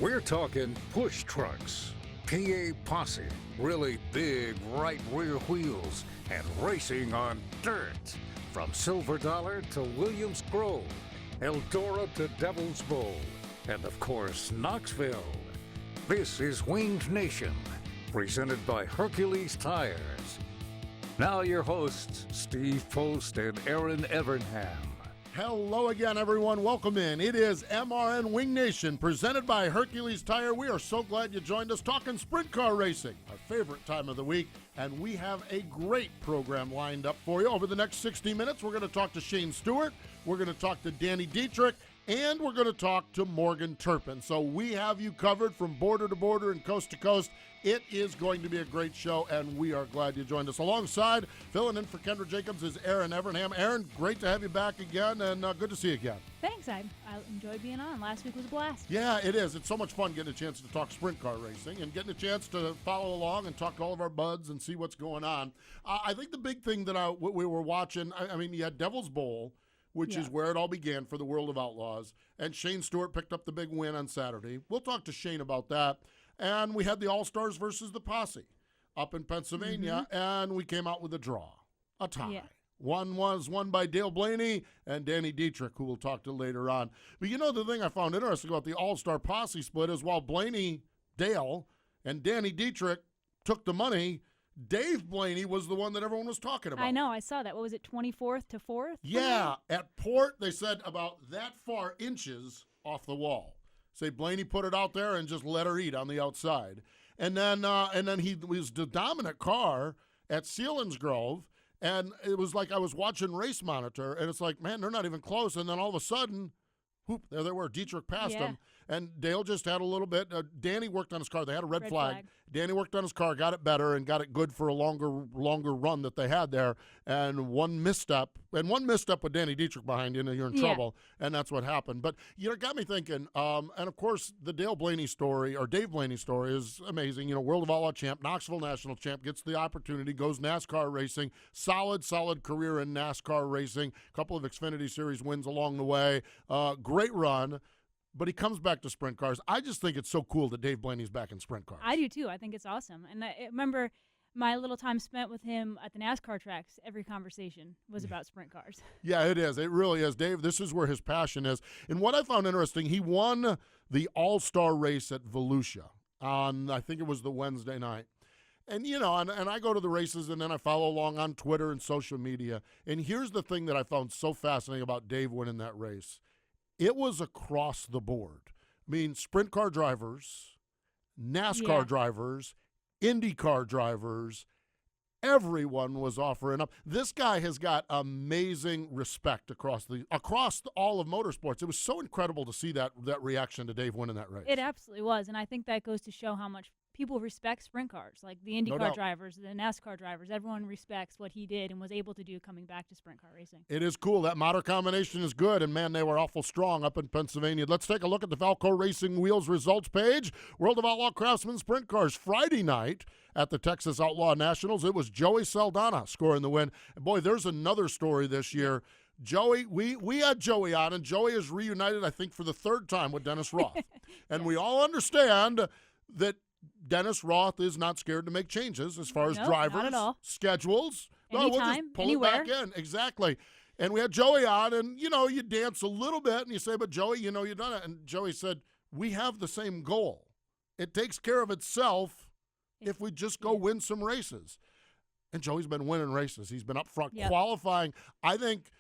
We're talking push trucks, PA posse, really big right rear wheels, and racing on dirt. From Silver Dollar to Williams Grove, Eldora to Devil's Bowl, and of course, Knoxville. This is Winged Nation, presented by Hercules Tires. Now your hosts, Steve Post and Erin Evernham. Hello again, everyone. Welcome in. It is MRN Wing Nation, presented by Hercules Tire. We are so glad you joined us talking sprint car racing, our favorite time of the week. And we have a great program lined up for you. Over the next 60 minutes, we're going to talk to Shane Stewart. We're going to talk to Danny Dietrich. And we're going to talk to Morgan Turpin. So we have you covered from border to border and coast to coast. It is going to be a great show, and we are glad you joined us. Alongside, filling in for Kendra Jacobs, is Erin Evernham. Erin, great to have you back again, and good to see you again. Thanks. I enjoyed being on. Last week was a blast. Yeah, it is. It's so much fun getting a chance to talk sprint car racing and getting a chance to follow along and talk to all of our buds and see what's going on. I think the big thing that we were watching, I mean, you had Devil's Bowl, which is where it all began for the World of Outlaws. And Shane Stewart picked up the big win on Saturday. We'll talk to Shane about that. And we had the All-Stars versus the Posse up in Pennsylvania, and we came out with a draw, a tie. Yeah. One was won by Dale Blaney and Danny Dietrich, who we'll talk to later on. But you know, the thing I found interesting about the All-Star Posse split is while Blaney, Dale, and Danny Dietrich took the money, Dave Blaney was the one that everyone was talking about. I know. I saw that. What was it, 24th to 4th? Yeah. At Port, they said about that far inches off the wall. Say Blaney put it out there and just let her eat on the outside. And then he was the dominant car at Selinsgrove. And it was like I was watching Race Monitor, and it's like, man, they're not even close. And then all of a sudden, whoop, there they were. Dietrich passed him. And Dale just had a little bit. Danny worked on his car. They had a red flag. Danny worked on his car, got it better, and got it good for a longer run that they had there. And one misstep with Danny Dietrich behind you, and you're in trouble. And that's what happened. But you know, it got me thinking. And of course, the Dave Blaney story is amazing. You know, World of Outlaw champ, Knoxville national champ, gets the opportunity, goes NASCAR racing. Solid career in NASCAR racing. A couple of Xfinity Series wins along the way. Great run. But he comes back to sprint cars. I just think it's so cool that Dave Blaney's back in sprint cars. I do, too. I think it's awesome. And I remember my little time spent with him at the NASCAR tracks. Every conversation was about sprint cars. Yeah, it is. It really is. Dave, this is where his passion is. And what I found interesting, he won the All-Star race at Volusia on, I think it was the Wednesday night. And, you know, and I go to the races, and then I follow along on Twitter and social media. And here's the thing that I found so fascinating about Dave winning that race. It was across the board. I mean, sprint car drivers, NASCAR drivers, IndyCar drivers, everyone was offering up. This guy has got amazing respect across all of motorsports. It was so incredible to see that reaction to Dave winning that race. It absolutely was, and I think that goes to show how much people respect sprint cars, like the IndyCar drivers, the NASCAR drivers. Everyone respects what he did and was able to do coming back to sprint car racing. It is cool. That motor combination is good, and, man, they were awful strong up in Pennsylvania. Let's take a look at the Valco Racing Wheels results page. World of Outlaw Craftsman Sprint Cars Friday night at the Texas Outlaw Nationals. It was Joey Saldana scoring the win. And, boy, there's another story this year. Joey, we had Joey on, and Joey is reunited, I think, for the third time with Dennis Roth. And we all understand that Dennis Roth is not scared to make changes as far as drivers, not at all. Schedules. Anytime, we'll just pull anywhere. it back in. Exactly. And we had Joey on, and, you know, you dance a little bit, and you say, but Joey, you know, you've done it. And Joey said, we have the same goal. It takes care of itself if we just go win some races. And Joey's been winning races. He's been up front qualifying. I think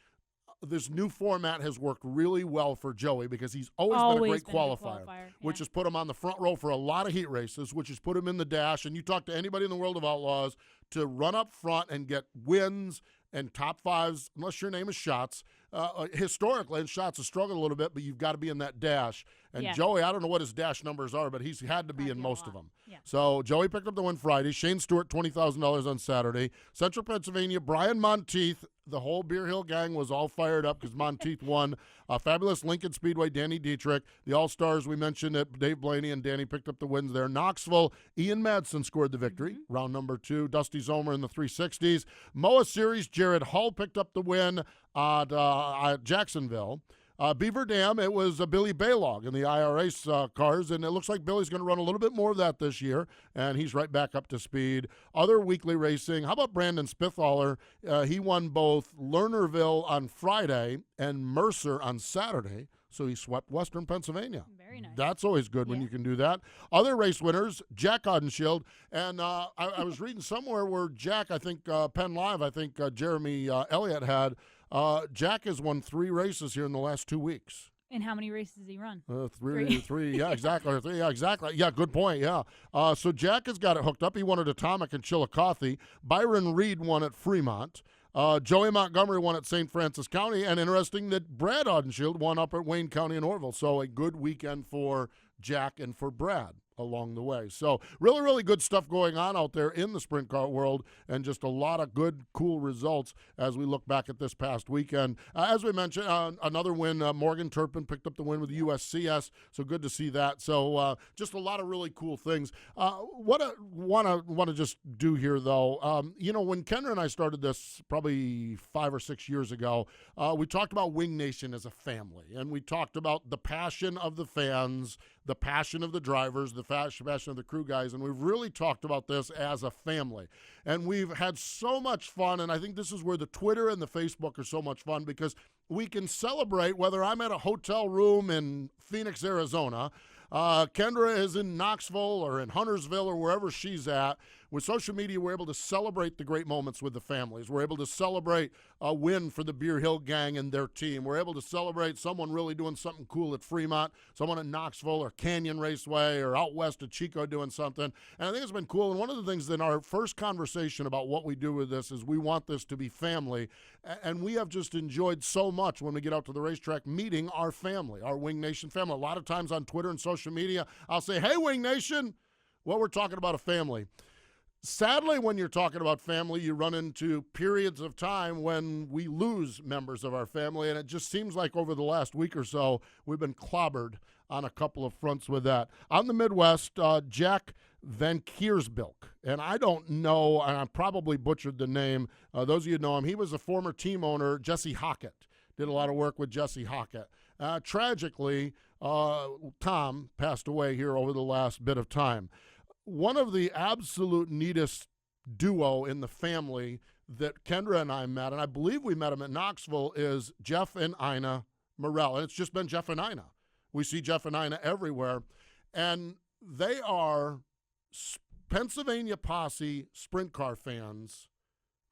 this new format has worked really well for Joey because he's always been a great qualifier, which has put him on the front row for a lot of heat races, which has put him in the dash. And you talk to anybody in the World of Outlaws, to run up front and get wins and top fives, unless your name is Schatz. Historically, and Schatz has struggled a little bit, but you've got to be in that dash. And Joey, I don't know what his dash numbers are, but he's had to be in most of them. Yeah. So Joey picked up the win Friday. Shane Stewart, $20,000 on Saturday. Central Pennsylvania, Brian Monteith. The whole Beer Hill gang was all fired up because Monteith won. Fabulous Lincoln Speedway, Danny Dietrich. The All-Stars, we mentioned it, Dave Blaney and Danny picked up the wins there. Knoxville, Ian Madsen scored the victory, round number 2. Dusty Zomer in the 360s. MOA Series, Jared Hull picked up the win at Jacksonville. Beaver Dam, it was Billy Baylog in the IRA cars, and it looks like Billy's going to run a little bit more of that this year, and he's right back up to speed. Other weekly racing, how about Brandon Spithaler? He won both Lernerville on Friday and Mercer on Saturday, so he swept Western Pennsylvania. Very nice. That's always good when you can do that. Other race winners, Jack Odenshield, and I was reading somewhere where Jack, I think Penn Live, I think Jeremy Elliott had, Jack has won 3 races here in the last 2 weeks. And how many races did he run? Three. Yeah, exactly. Yeah, exactly. Yeah, good point. Yeah. So Jack has got it hooked up. He won at Atomic in Chillicothe. Byron Reed won at Fremont. Joey Montgomery won at St. Francis County. And interesting that Brad Odenshield won up at Wayne County and Orville. So a good weekend for Jack and for Brad along the way. So really, really good stuff going on out there in the sprint car world, and just a lot of good, cool results as we look back at this past weekend. As we mentioned, another win, Morgan Turpin picked up the win with the USCS, so good to see that. So just a lot of really cool things. What I want to just do here, though, when Kendra and I started this probably 5 or 6 years ago, we talked about Wing Nation as a family, and we talked about the passion of the fans, the passion of the drivers, the passion of the crew guys, and we've really talked about this as a family. And we've had so much fun, and I think this is where the Twitter and the Facebook are so much fun, because we can celebrate whether I'm at a hotel room in Phoenix, Arizona, Kendra is in Knoxville or in Huntersville or wherever she's at. With social media, we're able to celebrate the great moments with the families. We're able to celebrate a win for the Beer Hill Gang and their team. We're able to celebrate someone really doing something cool at Fremont, someone at Knoxville or Canyon Raceway or out west at Chico doing something. And I think it's been cool. And one of the things in our first conversation about what we do with this is we want this to be family. And we have just enjoyed so much when we get out to the racetrack meeting our family, our Wing Nation family. A lot of times on Twitter and social media, I'll say, hey, Wing Nation. Well, we're talking about a family. Sadly, when you're talking about family, you run into periods of time when we lose members of our family, and it just seems like over the last week or so, we've been clobbered on a couple of fronts with that. Out in the Midwest, Jack Van Kiersbilk, and I don't know, and I probably butchered the name. Those of you who know him, he was a former team owner, Jesse Hockett. Did a lot of work with Jesse Hockett. Tragically, Tom passed away here over the last bit of time. One of the absolute neatest duo in the family that Kendra and I met, and I believe we met him at Knoxville, is Jeff and Ina Morell. And it's just been Jeff and Ina. We see Jeff and Ina everywhere. And they are Pennsylvania Posse sprint car fans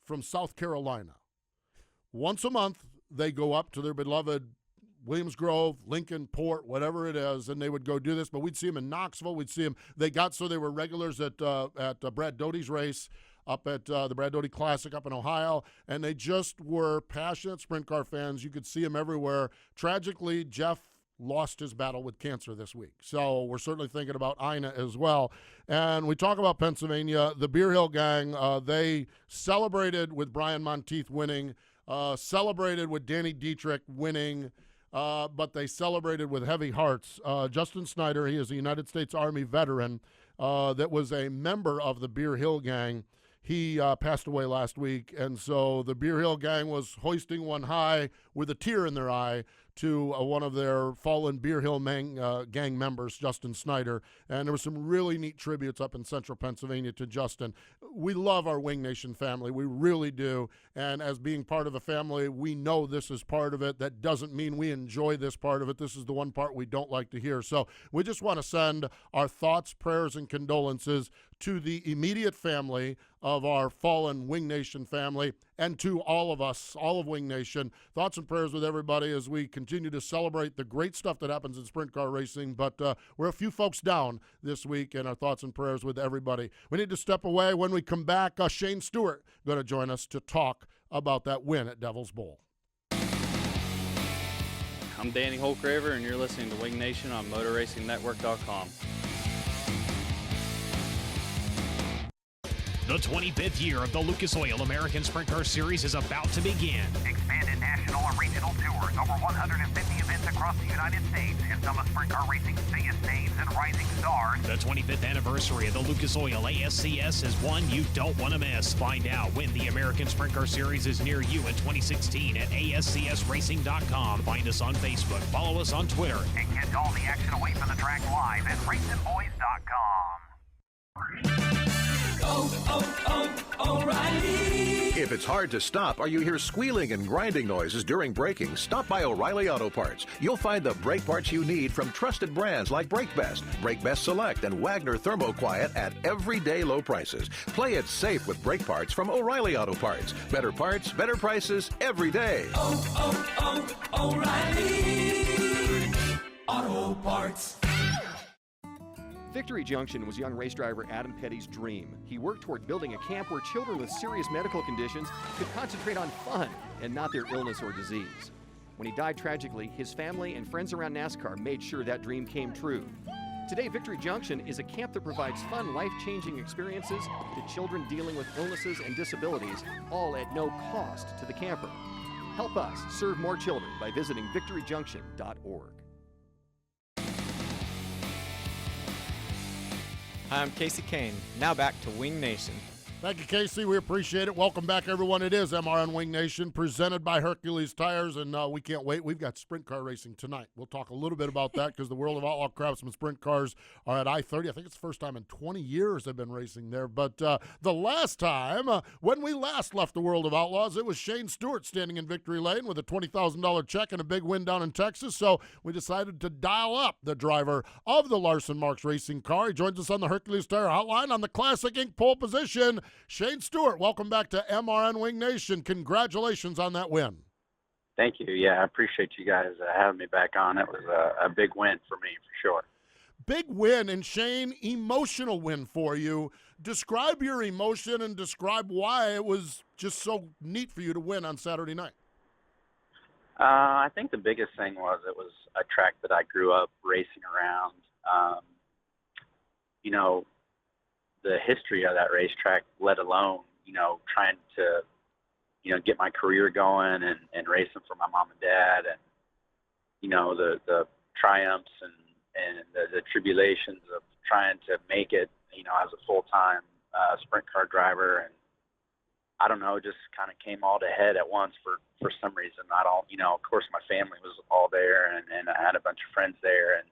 from South Carolina. Once a month, they go up to their beloved Williams Grove, Lincoln, Port, whatever it is, and they would go do this. But we'd see them in Knoxville. We'd see them. They were regulars at Brad Doty's race up at the Brad Doty Classic up in Ohio, and they just were passionate sprint car fans. You could see them everywhere. Tragically, Jeff lost his battle with cancer this week. So we're certainly thinking about Ina as well. And we talk about Pennsylvania. The Beer Hill Gang, they celebrated with Brian Monteith winning, celebrated with Danny Dietrich winning, but they celebrated with heavy hearts. Justin Snyder, he is a United States Army veteran that was a member of the Beer Hill Gang. He passed away last week, and so the Beer Hill Gang was hoisting one high with a tear in their eye to one of their fallen Beer Hill gang members, Justin Snyder. And there was some really neat tributes up in central Pennsylvania to Justin. We love our Wing Nation family. We really do. And as being part of a family, we know this is part of it. That doesn't mean we enjoy this part of it. This is the one part we don't like to hear. So we just want to send our thoughts, prayers, and condolences to the immediate family of our fallen Wing Nation family, and to all of us, all of Wing Nation. Thoughts and prayers with everybody as we continue to celebrate the great stuff that happens in sprint car racing. But we're a few folks down this week, and our thoughts and prayers with everybody. We need to step away. When we come back, Shane Stewart going to join us to talk about that win at Devil's Bowl. I'm Danny Holcraver, and you're listening to Wing Nation on MotorRacingNetwork.com. The 25th year of the Lucas Oil American Sprint Car Series is about to begin. Expanded national and regional tours, over 150 events tracks across the United States and some of sprint car racing's biggest names and rising stars. The 25th anniversary of the Lucas Oil ASCS is one you don't want to miss. Find out when the American Sprint Car Series is near you in 2016 at ASCSRacing.com. Find us on Facebook, follow us on Twitter, And get all the action away from the track live at racingboys.com. If it's hard to stop or you hear squealing and grinding noises during braking, stop by O'Reilly Auto Parts. You'll find the brake parts you need from trusted brands like Brake Best Select, and Wagner Thermo Quiet at everyday low prices. Play it safe with brake parts from O'Reilly Auto Parts. Better parts, better prices every day. O'Reilly Auto Parts. Victory Junction was young race driver Adam Petty's dream. He worked toward building a camp where children with serious medical conditions could concentrate on fun and not their illness or disease. When he died tragically, his family and friends around NASCAR made sure that dream came true. Today, Victory Junction is a camp that provides fun, life-changing experiences to children dealing with illnesses and disabilities, all at no cost to the camper. Help us serve more children by visiting victoryjunction.org. Hi, I'm Casey Kane. Now back to Wing Nation. Thank you, Casey. We appreciate it. Welcome back, everyone. It is MRN Wing Nation, presented by Hercules Tires, and we can't wait. We've got sprint car racing tonight. We'll talk a little bit about that because the World of Outlaw Craftsman sprint cars are at I-30. I think it's the first time in 20 years they've been racing there. But the last time, when we last left the World of Outlaws, it was Shane Stewart standing in victory lane with a $20,000 check and a big win down in Texas. So we decided to dial up the driver of the Larson Marks racing car. He joins us on the Hercules Tire Hotline on the Classic Inc. pole position. Shane Stewart, welcome back to MRN Wing Nation. Congratulations on that win. Thank you. Yeah, I appreciate you guys having me back on. It was a big win for me, for sure. Big win, and Shane, emotional win for you. Describe your emotion and describe why it was just so neat for you to win on Saturday night. I think the biggest thing was it was a track that I grew up racing around. The history of that racetrack, let alone, trying to, get my career going and racing for my mom and dad, and, the triumphs and the tribulations of trying to make it, as a full-time sprint car driver. And I don't know, just kind of came all to head at once for some reason. Of course my family was all there, and I had a bunch of friends there. And,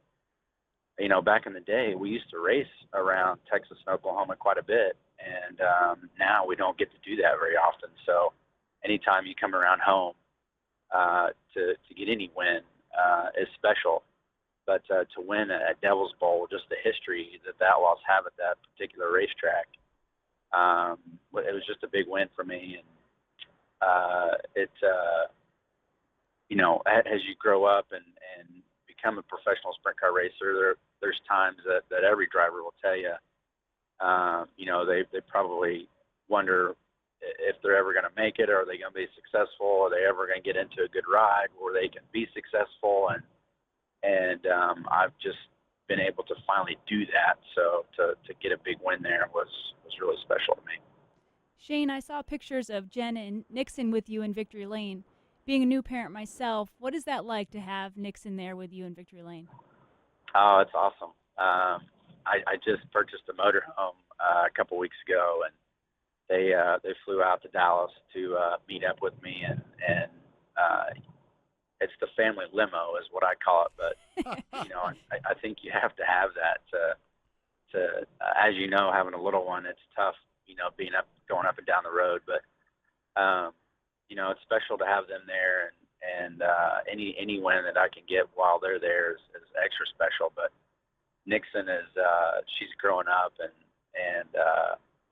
back in the day, we used to race around Texas and Oklahoma quite a bit, and now we don't get to do that very often. So anytime you come around home to get any win is special. But to win at Devil's Bowl, just the history that the Outlaws have at that particular racetrack, it was just a big win for me. And as you grow up and become a professional sprint car racer, there's times that every driver will tell you, they probably wonder if they're ever going to make it, or are they going to be successful, are they ever going to get into a good ride where they can be successful, and I've just been able to finally do that. So to get a big win there was really special to me. Shane, I saw pictures of Jen and Nixon with you in Victory Lane. Being a new parent myself, what is that like to have Nixon there with you in Victory Lane? Oh, it's awesome. I just purchased a motorhome a couple weeks ago, and they flew out to Dallas to meet up with me, and it's the family limo is what I call it. But I think you have to have that to as you know, having a little one, it's tough, going up and down the road. But it's special to have them there, and any win that I can get while they're there is extra special. But Nixon is she's growing up, and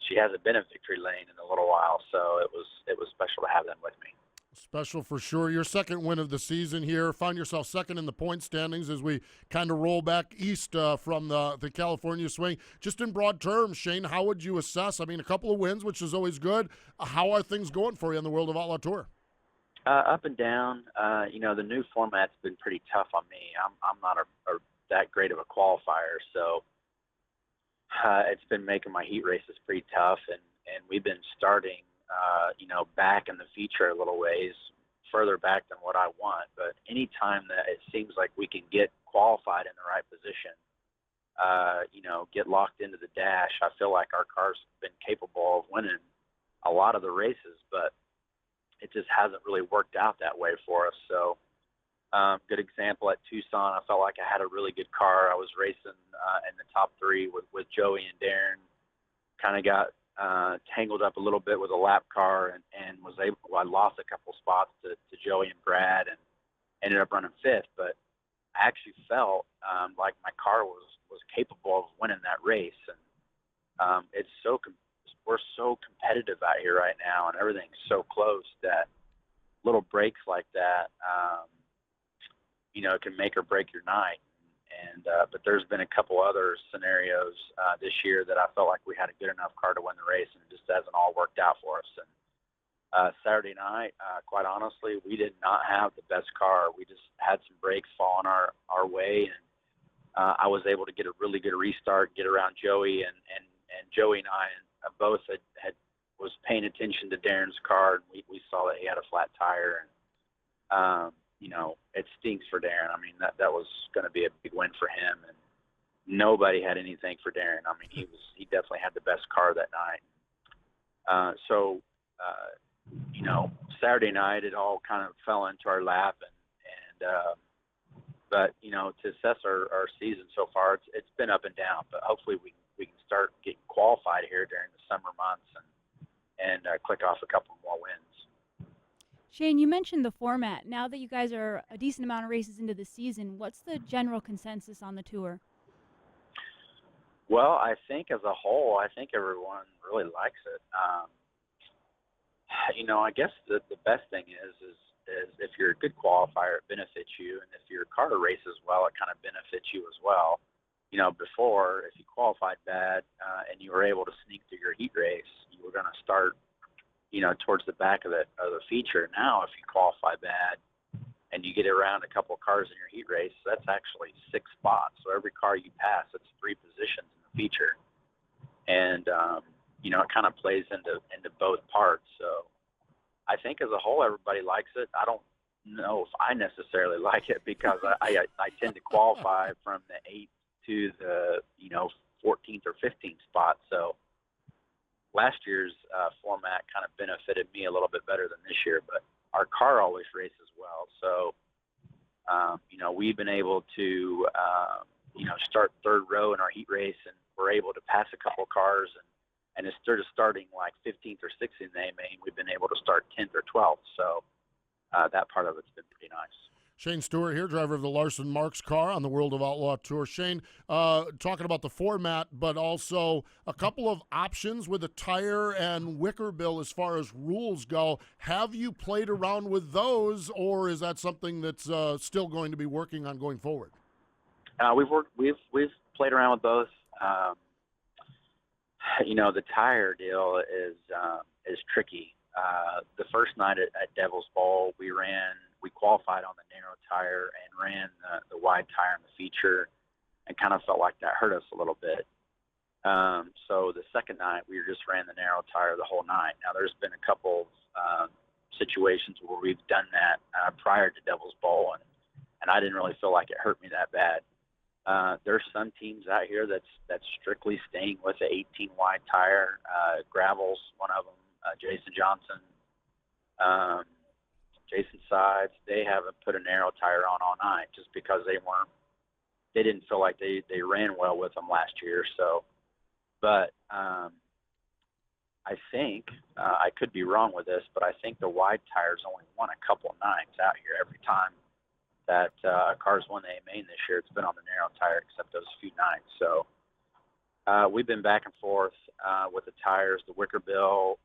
she hasn't been in Victory Lane in a little while, so it was special to have them with me. Special for sure. Your second win of the season here. Find yourself second in the point standings as we kind of roll back east from the California swing. Just in broad terms, Shane, how would you assess? I mean, a couple of wins, which is always good. How are things going for you on the World of Outlaw Tour? Up and down. The new format's been pretty tough on me. I'm not that great of a qualifier, so it's been making my heat races pretty tough, and we've been starting back in the feature a little ways further back than what I want. But anytime that it seems like we can get qualified in the right position, get locked into the dash, I feel like our car's been capable of winning a lot of the races, but it just hasn't really worked out that way for us. So good example at Tucson, I felt like I had a really good car. I was racing in the top 3 with Joey and Darren. Kind of got tangled up a little bit with a lap car and was able. I lost a couple spots to Joey and Brad and ended up running 5th. But I actually felt like my car was capable of winning that race. And we're so competitive out here right now, and everything's so close that little breaks like that, can make or break your night. And but there's been a couple other scenarios this year that I felt like we had a good enough car to win the race, and it just hasn't all worked out for us. And Saturday night, quite honestly, we did not have the best car. We just had some breaks falling our way, and I was able to get a really good restart, get around Joey, and Joey and I both was paying attention to Darren's car, and we saw that he had a flat tire, and it stinks for Darren. I mean, that was going to be a big win for him, and nobody had anything for Darren. I mean, he definitely had the best car that night. Saturday night it all kind of fell into our lap, but to assess our season so far, it's been up and down. But hopefully we can start getting qualified here during the summer months and click off a couple more wins. Shane, you mentioned the format. Now that you guys are a decent amount of races into the season, what's the general consensus on the tour? Well, I think as a whole, I think everyone really likes it. I guess the best thing is if you're a good qualifier, it benefits you, and if your car races well, it kind of benefits you as well. Before, if you qualified bad and you were able to sneak through your heat race, you were going to start, towards the back of the feature. Now, if you qualify bad and you get around a couple of cars in your heat race, that's actually 6 spots. So every car you pass, it's 3 positions in the feature, and it kind of plays into both parts. So I think as a whole, everybody likes it. I don't know if I necessarily like it because I tend to qualify from the 8th to the 14th or 15th spot. So last year's format kind of benefited me a little bit better than this year, but our car always races well. So we've been able to start 3rd row in our heat race, and we're able to pass a couple cars, and instead of starting like 15th or 16th in the main, we've been able to start 10th or 12th. So that part of it's been pretty nice. Shane Stewart here, driver of the Larson Marks car on the World of Outlaw Tour. Shane, talking about the format, but also a couple of options with a tire and wicker bill as far as rules go. Have you played around with those, or is that something that's still going to be working on going forward? We've played around with both. The tire deal is tricky. The first night at Devil's Bowl, we qualified on the narrow tire and ran the wide tire in the feature, and kind of felt like that hurt us a little bit. So the second night, we just ran the narrow tire the whole night. Now, there's been a couple of situations where we've done that prior to Devil's Bowl, and I didn't really feel like it hurt me that bad. There's some teams out here that's strictly staying with the 18 wide tire. Gravel's one of them. Jason Johnson, Jason Sides, they haven't put a narrow tire on all night just because they didn't feel like they ran well with them last year. So, but I think I could be wrong with this, but I think the wide tires only won a couple of nights out here. Every time that a car's won the main this year, it's been on the narrow tire except those few nights. So we've been back and forth with the tires, the wicker bill.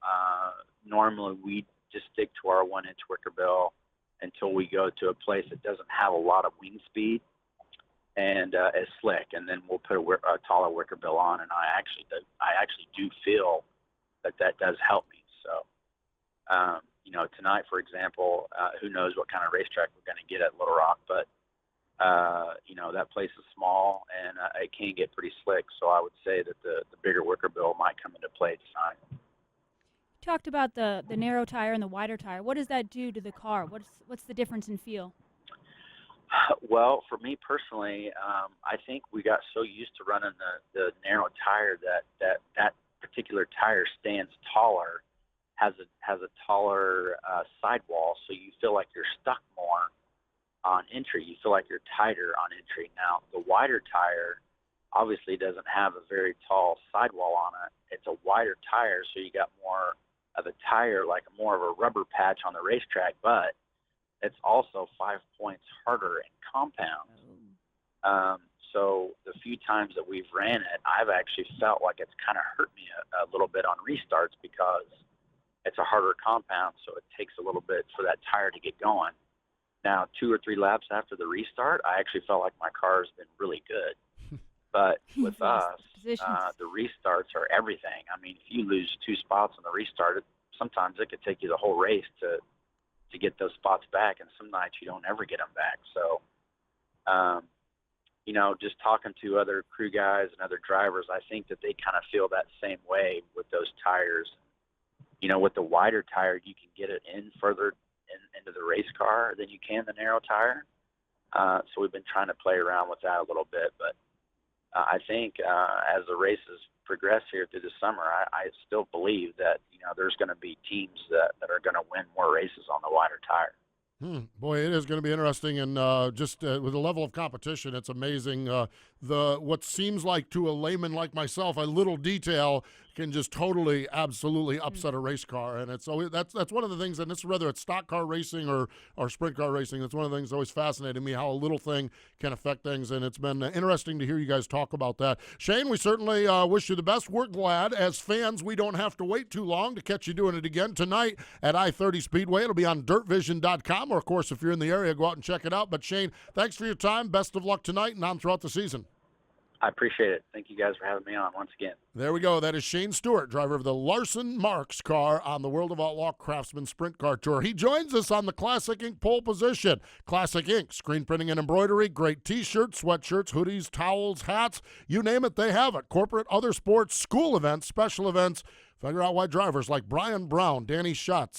Normally we just stick to our 1-inch wicker bill until we go to a place that doesn't have a lot of wing speed and is slick, and then we'll put a taller wicker bill on. And I actually do feel that does help me. So tonight, for example, who knows what kind of racetrack we're going to get at Little Rock, but that place is small and it can get pretty slick. So I would say that the bigger wicker bill might come into play tonight. talked about the narrow tire and the wider tire. What does that do to the car? What's the difference in feel? Well, for me personally, I think we got so used to running the narrow tire that particular tire stands taller, has a taller sidewall, so you feel like you're stuck more on entry. You feel like you're tighter on entry. Now, the wider tire obviously doesn't have a very tall sidewall on it. It's a wider tire, so you got more of a tire, like more of a rubber patch on the racetrack, but it's also 5 points harder in compounds. So the few times that we've ran it, I've actually felt like it's kind of hurt me a little bit on restarts because it's a harder compound, so it takes a little bit for that tire to get going. Now, 2 or 3 laps after the restart, I actually felt like my car has been really good. But with us, the restarts are everything. I mean, if you lose 2 spots on the restart, sometimes it could take you the whole race to get those spots back, and some nights you don't ever get them back. So, just talking to other crew guys and other drivers, I think that they kind of feel that same way with those tires. With the wider tire, you can get it in further into the race car than you can the narrow tire. So we've been trying to play around with that a little bit, but I think as the races progress here through the summer, I still believe that there's going to be teams that are going to win more races on the wider tire. Boy, it is going to be interesting, and just with the level of competition, it's amazing. What seems like to a layman like myself, a little detail can just totally, absolutely upset a race car, and it's always that's one of the things. And it's whether it's stock car racing or sprint car racing, that's one of the things that always fascinated me, how a little thing can affect things. And it's been interesting to hear you guys talk about that. Shane, we certainly wish you the best. We're glad as fans we don't have to wait too long to catch you doing it again tonight at I-30 Speedway. It'll be on dirtvision.com, or of course if you're in the area, go out and check it out. But Shane, thanks for your time. Best of luck tonight and on throughout the season. I appreciate it. Thank you guys for having me on once again. There we go. That is Shane Stewart, driver of the Larson Marks car on the World of Outlaw Craftsman Sprint Car Tour. He joins us on the Classic Ink pole position. Classic Ink, screen printing and embroidery, great T-shirts, sweatshirts, hoodies, towels, hats, you name it, they have it. Corporate, other sports, school events, special events. Figure out why drivers like Brian Brown, Danny Dietrich,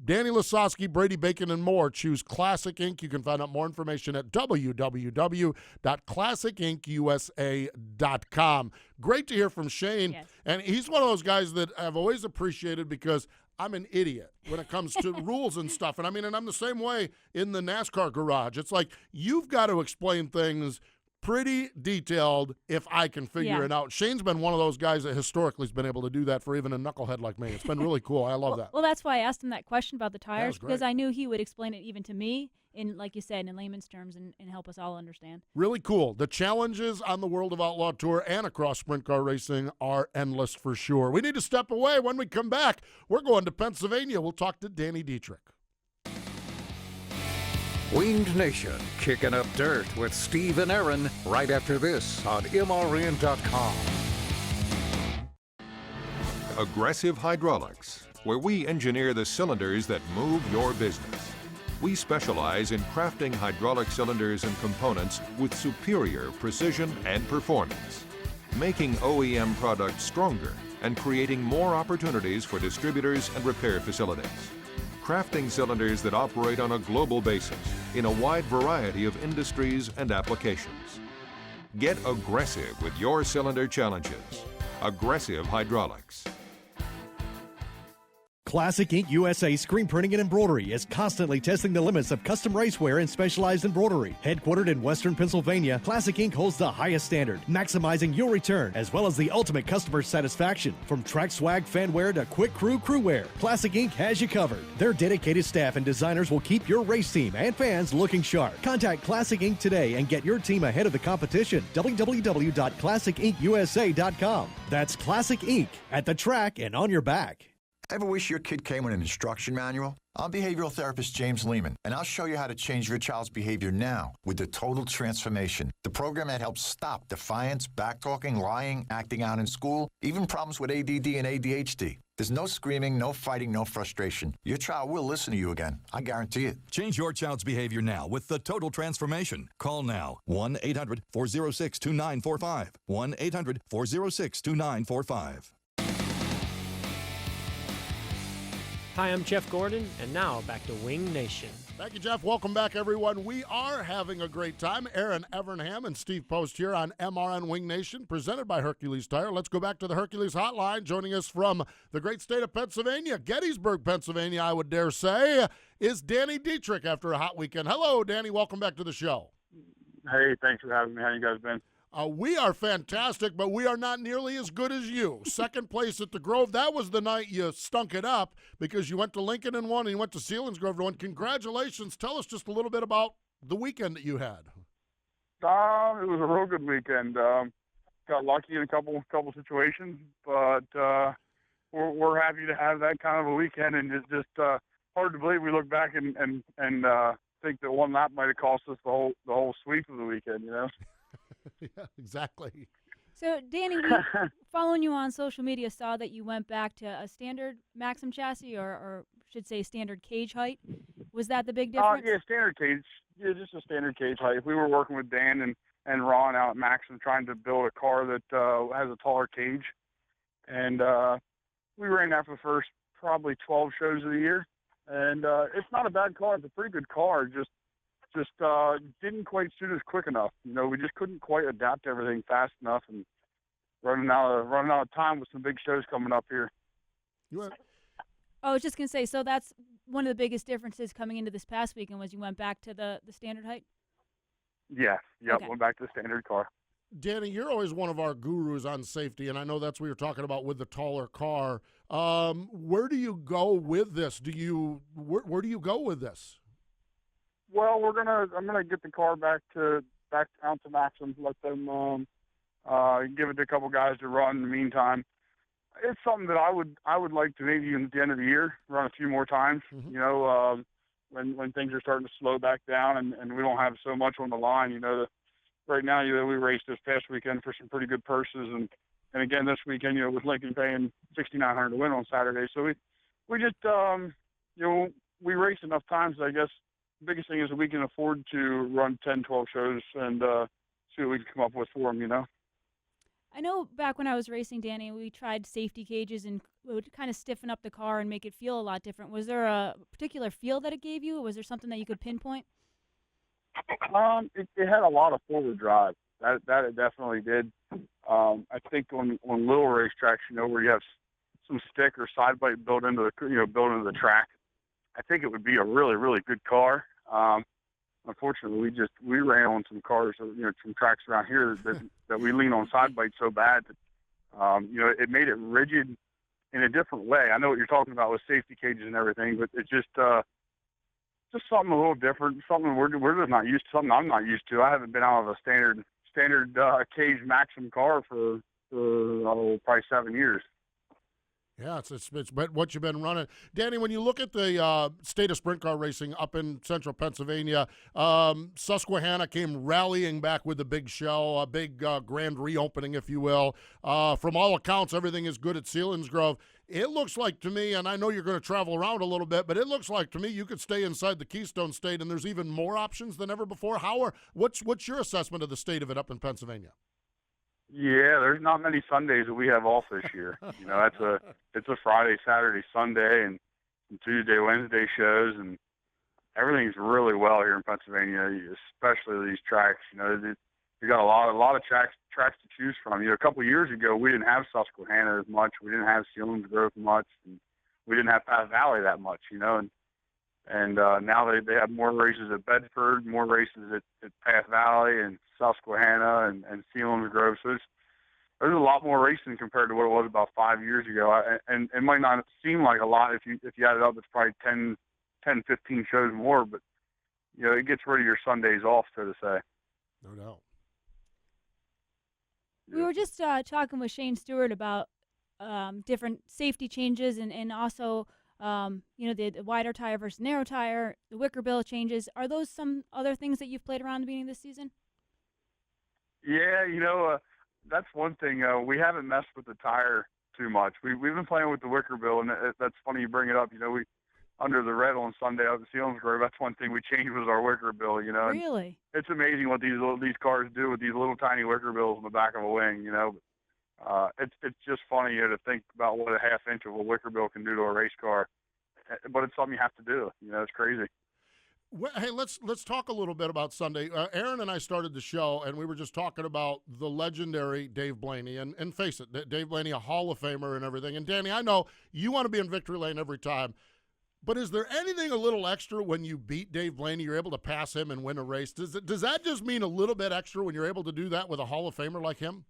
Danny Lasowski, Brady Bacon, and more choose Classic Ink. You can find out more information at www.classicinkusa.com. Great to hear from Shane. Yes. And he's one of those guys that I've always appreciated because I'm an idiot when it comes to rules and stuff. And I'm the same way in the NASCAR garage. It's like you've got to explain things pretty detailed if I can figure it out. Shane's been one of those guys that historically has been able to do that for even a knucklehead like me. It's been really cool. I love that. Well, that's why I asked him that question about the tires, great. because I knew he would explain it even to me in, like you said, in layman's terms and help us all understand. Really cool. The challenges on the World of Outlaw Tour and across sprint car racing are endless for sure. We need to step away. When we come back, we're going to Pennsylvania. We'll talk to Danny Dietrich. Winged Nation, kicking up dirt with Steve and Erin right after this on MRN.com. Aggressive Hydraulics, where we engineer the cylinders that move your business. We specialize in crafting hydraulic cylinders and components with superior precision and performance, making OEM products stronger and creating more opportunities for distributors and repair facilities. Crafting cylinders that operate on a global basis in a wide variety of industries and applications. Get aggressive with your cylinder challenges. Aggressive Hydraulics. Classic Ink USA Screen Printing and Embroidery is constantly testing the limits of custom racewear and specialized embroidery. Headquartered in Western Pennsylvania, Classic Ink holds the highest standard, maximizing your return as well as the ultimate customer satisfaction. From track swag fanwear to quick crew crewwear, Classic Ink has you covered. Their dedicated staff and designers will keep your race team and fans looking sharp. Contact Classic Ink today and get your team ahead of the competition. www.classicinkusa.com. That's Classic Ink, at the track and on your back. Ever wish your kid came with an instruction manual? I'm behavioral therapist James Lehman, and I'll show you how to change your child's behavior now with the Total Transformation, the program that helps stop defiance, backtalking, lying, acting out in school, even problems with ADD and ADHD. There's no screaming, no fighting, no frustration. Your child will listen to you again. I guarantee it. Change your child's behavior now with the Total Transformation. Call now. 1-800-406-2945. 1-800-406-2945. Hi, I'm Jeff Gordon, and now back to Wing Nation. Thank you, Jeff. Welcome back, everyone. We are having a great time. Erin Evernham and Steve Post here on MRN Wing Nation, presented by Hercules Tire. Let's go back to the Hercules Hotline. Joining us from the great state of Pennsylvania, Gettysburg, Pennsylvania, I would dare say, is Danny Dietrich after a hot weekend. Hello, Danny. Welcome back to the show. Hey, thanks for having me. How you guys been? We are fantastic, but we are not nearly as good as you. Second place at the Grove. That was the night you stunk it up because you went to Lincoln and won, and you went to Selinsgrove and won. Congratulations. Tell us just a little bit about the weekend that you had. It was a real good weekend. Got lucky in a couple situations, but we're happy to have that kind of a weekend. And it's just hard to believe we look back and think that one lap might have cost us the whole sweep of the weekend. You know. Yeah, exactly. So, Danny, we, following you on social media, saw that you went back to a standard Maxim chassis, or should say standard cage height. Was that the big difference? Yeah, standard cage. Yeah, just a standard cage height. We were working with Dan and Ron out at Maxim trying to build a car that has a taller cage. And we ran that for the first probably 12 shows of the year. And it's not a bad car. It's a pretty good car. Just didn't quite suit us quick enough. You know, we just couldn't quite adapt everything fast enough, and running out of time with some big shows coming up here. I was just gonna say, so that's one of the biggest differences coming into this past weekend was you went back to the standard height. Yeah, Okay. Went back to the standard car. Danny, you're always one of our gurus on safety, and I know that's what you're talking about with the taller car. Where do you go with this? Where do you go with this? Well, I'm gonna get the car back down to Maxim, let them give it to a couple guys to run in the meantime. It's something that I would like to maybe even at the end of the year run a few more times. Mm-hmm. You know, when things are starting to slow back down and we don't have so much on the line. You know, right now, you know, we raced this past weekend for some pretty good purses, and again this weekend, you know, with Lincoln paying $6,900 to win on Saturday. So we just you know, we race enough times, I guess. The biggest thing is that we can afford to run 10, 12 shows and see what we can come up with for them, you know. I know back when I was racing, Danny, we tried safety cages and it would kind of stiffen up the car and make it feel a lot different. Was there a particular feel that it gave you? Or was there something that you could pinpoint? It had a lot of forward drive. That it definitely did. I think on little racetracks, you know, where you have some stick or side plate built into the track, I think it would be a really, really good car. Unfortunately, we ran on some cars, you know, some tracks around here that we lean on side bites so bad that, you know, it made it rigid in a different way. I know what you're talking about with safety cages and everything, but it's just something a little different, something we're just not used to, something I'm not used to. I haven't been out of a standard cage Maxim car for probably 7 years. Yeah, it's but what you've been running. Danny, when you look at the state of sprint car racing up in central Pennsylvania, Susquehanna came rallying back with a big show, a big grand reopening, if you will. From all accounts, everything is good at Selinsgrove. It looks like to me, and I know you're going to travel around a little bit, but it looks like to me you could stay inside the Keystone State, and there's even more options than ever before. What's your assessment of the state of it up in Pennsylvania? Yeah, there's not many Sundays that we have off this year. You know, it's a Friday, Saturday, Sunday, and Tuesday, Wednesday shows, and everything's really well here in Pennsylvania, especially these tracks. You know, we got a lot of tracks to choose from. You know, a couple of years ago, we didn't have Susquehanna as much, we didn't have Selinsgrove much, and we didn't have Path Valley that much. You know, and now they have more races at Bedford, more races at Path Valley and Susquehanna and Selinsgrove. So there's a lot more racing compared to what it was about 5 years ago. And it might not seem like a lot if you add it up. It's probably 10, 15 shows more. But you know, it gets rid of your Sundays off, so to say. No doubt. We were just talking with Shane Stewart about different safety changes and also. You know, the wider tire versus narrow tire, the wicker bill changes. Are those some other things that you've played around the beginning of this season? Yeah, you know, that's one thing. We haven't messed with the tire too much. We've been playing with the wicker bill, and that's funny you bring it up. You know, we under the red on Sunday out at Selinsgrove, that's one thing we changed was our wicker bill. You know, really, and it's amazing what these cars do with these little tiny wicker bills on the back of a wing. You know. It's just funny to think about what a half inch of a wicker bill can do to a race car. but it's something you have to do. You know, it's crazy. Well, hey, let's talk a little bit about Sunday. Erin and I started the show, and we were just talking about the legendary Dave Blaney. And face it, Dave Blaney, a Hall of Famer and everything. And, Danny, I know you want to be in victory lane every time. But is there anything a little extra when you beat Dave Blaney, you're able to pass him and win a race? Does that just mean a little bit extra when you're able to do that with a Hall of Famer like him?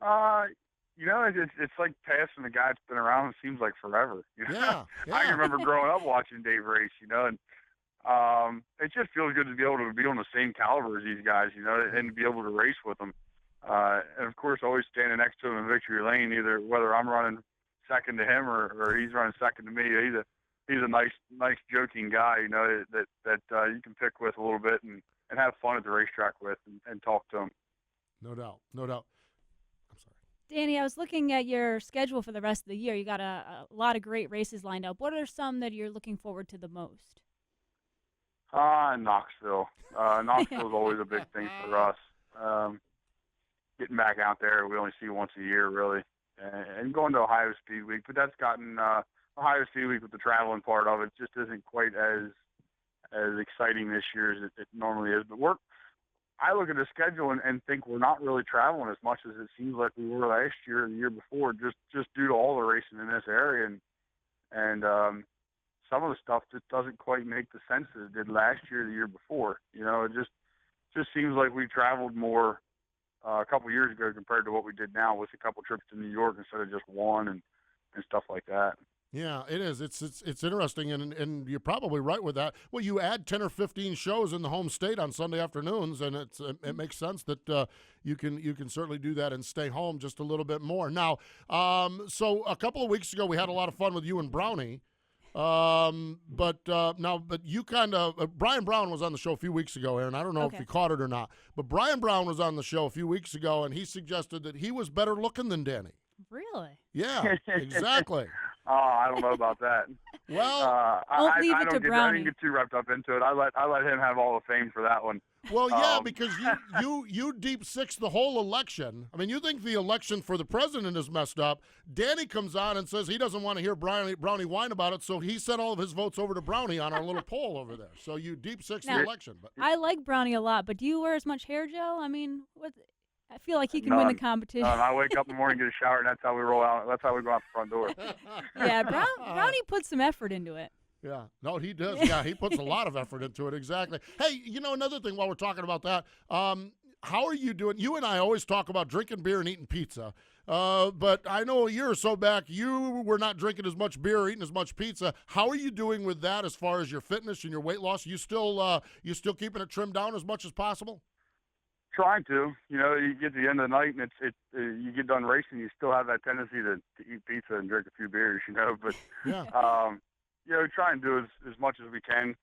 You know, it's like passing a guy that's been around, it seems like forever. You know? Yeah. I can remember growing up watching Dave race, you know, and it just feels good to be able to be on the same caliber as these guys, you know, and to be able to race with them. And, of course, always standing next to him in victory lane, either whether I'm running second to him or he's running second to me. He's a nice joking guy, you know, that you can pick with a little bit and have fun at the racetrack with and talk to him. No doubt. I'm sorry. Danny, I was looking at your schedule for the rest of the year. You got a lot of great races lined up. What are some that you're looking forward to the most? Knoxville. Knoxville is always a big thing for us. Getting back out there, we only see once a year, really. And going to Ohio Speed Week, but that's gotten Ohio Speed Week with the traveling part of it just isn't quite as exciting this year as it normally is. But I look at the schedule and think we're not really traveling as much as it seems like we were last year and the year before, just due to all the racing in this area and some of the stuff just doesn't quite make the sense that it did last year or the year before. You know, it just seems like we traveled more a couple of years ago compared to what we did now with a couple trips to New York instead of just one and stuff like that. Yeah, it is. It's interesting, and you're probably right with that. Well, you add 10 or 15 shows in the home state on Sunday afternoons, and it makes sense that you can certainly do that and stay home just a little bit more. Now, so a couple of weeks ago we had a lot of fun with you and Brownie. But you kind of Brian Brown was on the show a few weeks ago, Erin. I don't know if you caught it or not, but Brian Brown was on the show a few weeks ago, and he suggested that he was better looking than Danny. Really? Yeah, exactly. Oh, I don't know about that. Well, don't leave it to I Brownie. didn't get too wrapped up into it. I let him have all the fame for that one. Well, yeah, because you deep six the whole election. I mean, you think the election for the president is messed up. Danny comes on and says he doesn't want to hear Brownie whine about it, so he sent all of his votes over to Brownie on our little poll over there. So you deep six the election. But I like Brownie a lot, but do you wear as much hair gel? I mean, I feel like he can win the competition. I wake up in the morning, get a shower, and that's how we roll out. That's how we go out the front door. Yeah, Brownie puts some effort into it. Yeah, no, he does. Yeah, he puts a lot of effort into it. Exactly. Hey, you know, another thing while we're talking about that, how are you doing? You and I always talk about drinking beer and eating pizza. But I know a year or so back, you were not drinking as much beer, eating as much pizza. How are you doing with that as far as your fitness and your weight loss? You still keeping it trimmed down as much as possible? Trying to. You know, you get to the end of the night and you get done racing, you still have that tendency to eat pizza and drink a few beers, you know. But yeah. You know, try and do as much as we can.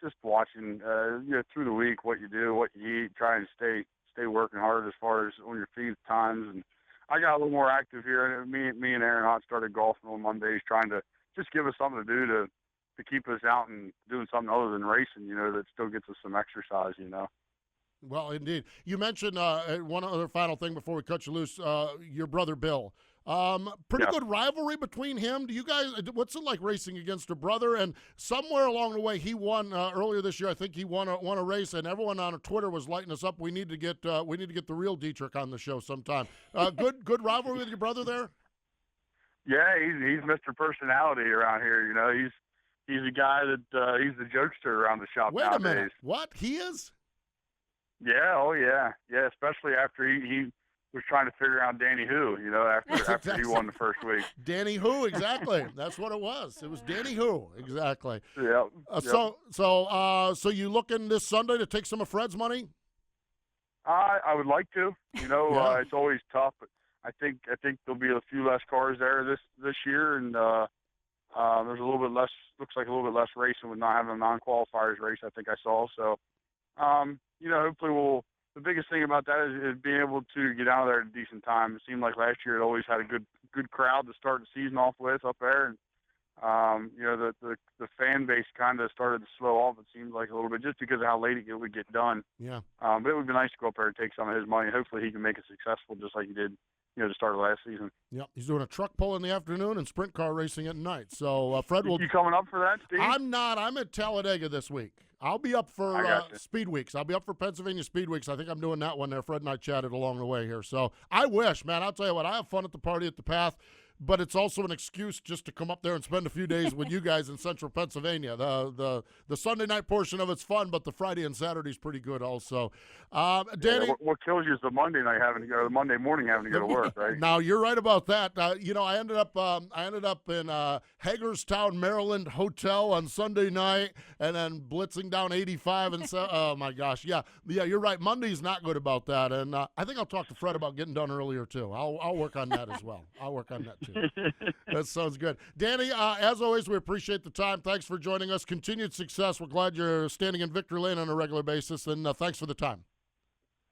Just watching, you know, through the week what you do, what you eat, try and stay working hard as far as on your feed times. And I got a little more active here. Me and Aaron Hott started golfing on Mondays, trying to just give us something to do to keep us out and doing something other than racing, you know, that still gets us some exercise, you know. Well, indeed. You mentioned one other final thing before we cut you loose, your brother Bill. Pretty good rivalry between him. Do you guys? What's it like racing against a brother? And somewhere along the way, he won earlier this year. I think he won a race, and everyone on Twitter was lighting us up. We need to get the real Dietrich on the show sometime. Good rivalry with your brother there. Yeah, he's Mr. Personality around here. You know, he's a guy that he's the jokester around the shop nowadays. Wait a minute, what he is? Yeah, oh yeah, especially after he was trying to figure out Danny Who, you know, after he won the first week. Danny Who, exactly. That's what it was. It was Danny Who, exactly. Yeah. So you looking this Sunday to take some of Fred's money? I would like to. You know, Yeah. It's always tough, but I think there'll be a few less cars there this year, and there's a little bit less. Looks like a little bit less racing with not having a non-qualifiers race. I think I saw. So, you know, hopefully the biggest thing about that is being able to get out of there at a decent time. It seemed like last year it always had a good crowd to start the season off with up there, and you know, the fan base kind of started to slow off. It seemed like a little bit just because of how late it would get done. Yeah. But it would be nice to go up there and take some of his money. Hopefully he can make it successful just like he did the start of last season. Yep, he's doing a truck pull in the afternoon and sprint car racing at night. So Fred will. You coming up for that, Steve? I'm not. I'm at Talladega this week. I'll be up for gotcha. Speed Weeks. I'll be up for Pennsylvania Speed Weeks. I think I'm doing that one there. Fred and I chatted along the way here. So I wish, man. I'll tell you what. I have fun at the party at the Path. But it's also an excuse just to come up there and spend a few days with you guys in central Pennsylvania. The Sunday night portion of it's fun, but the Friday and Saturday's pretty good also. Danny, what kills you is the Monday night having to go, the Monday morning having to go to work, right? Now you're right about that. I ended up in Hagerstown, Maryland hotel on Sunday night, and then blitzing down 85 and so. Oh my gosh, yeah, you're right. Monday's not good about that, and I think I'll talk to Fred about getting done earlier too. I'll work on that as well. I'll work on that too. That sounds good. Danny, as always, we appreciate the time. Thanks for joining us. Continued success. We're glad you're standing in victory lane on a regular basis, and thanks for the time.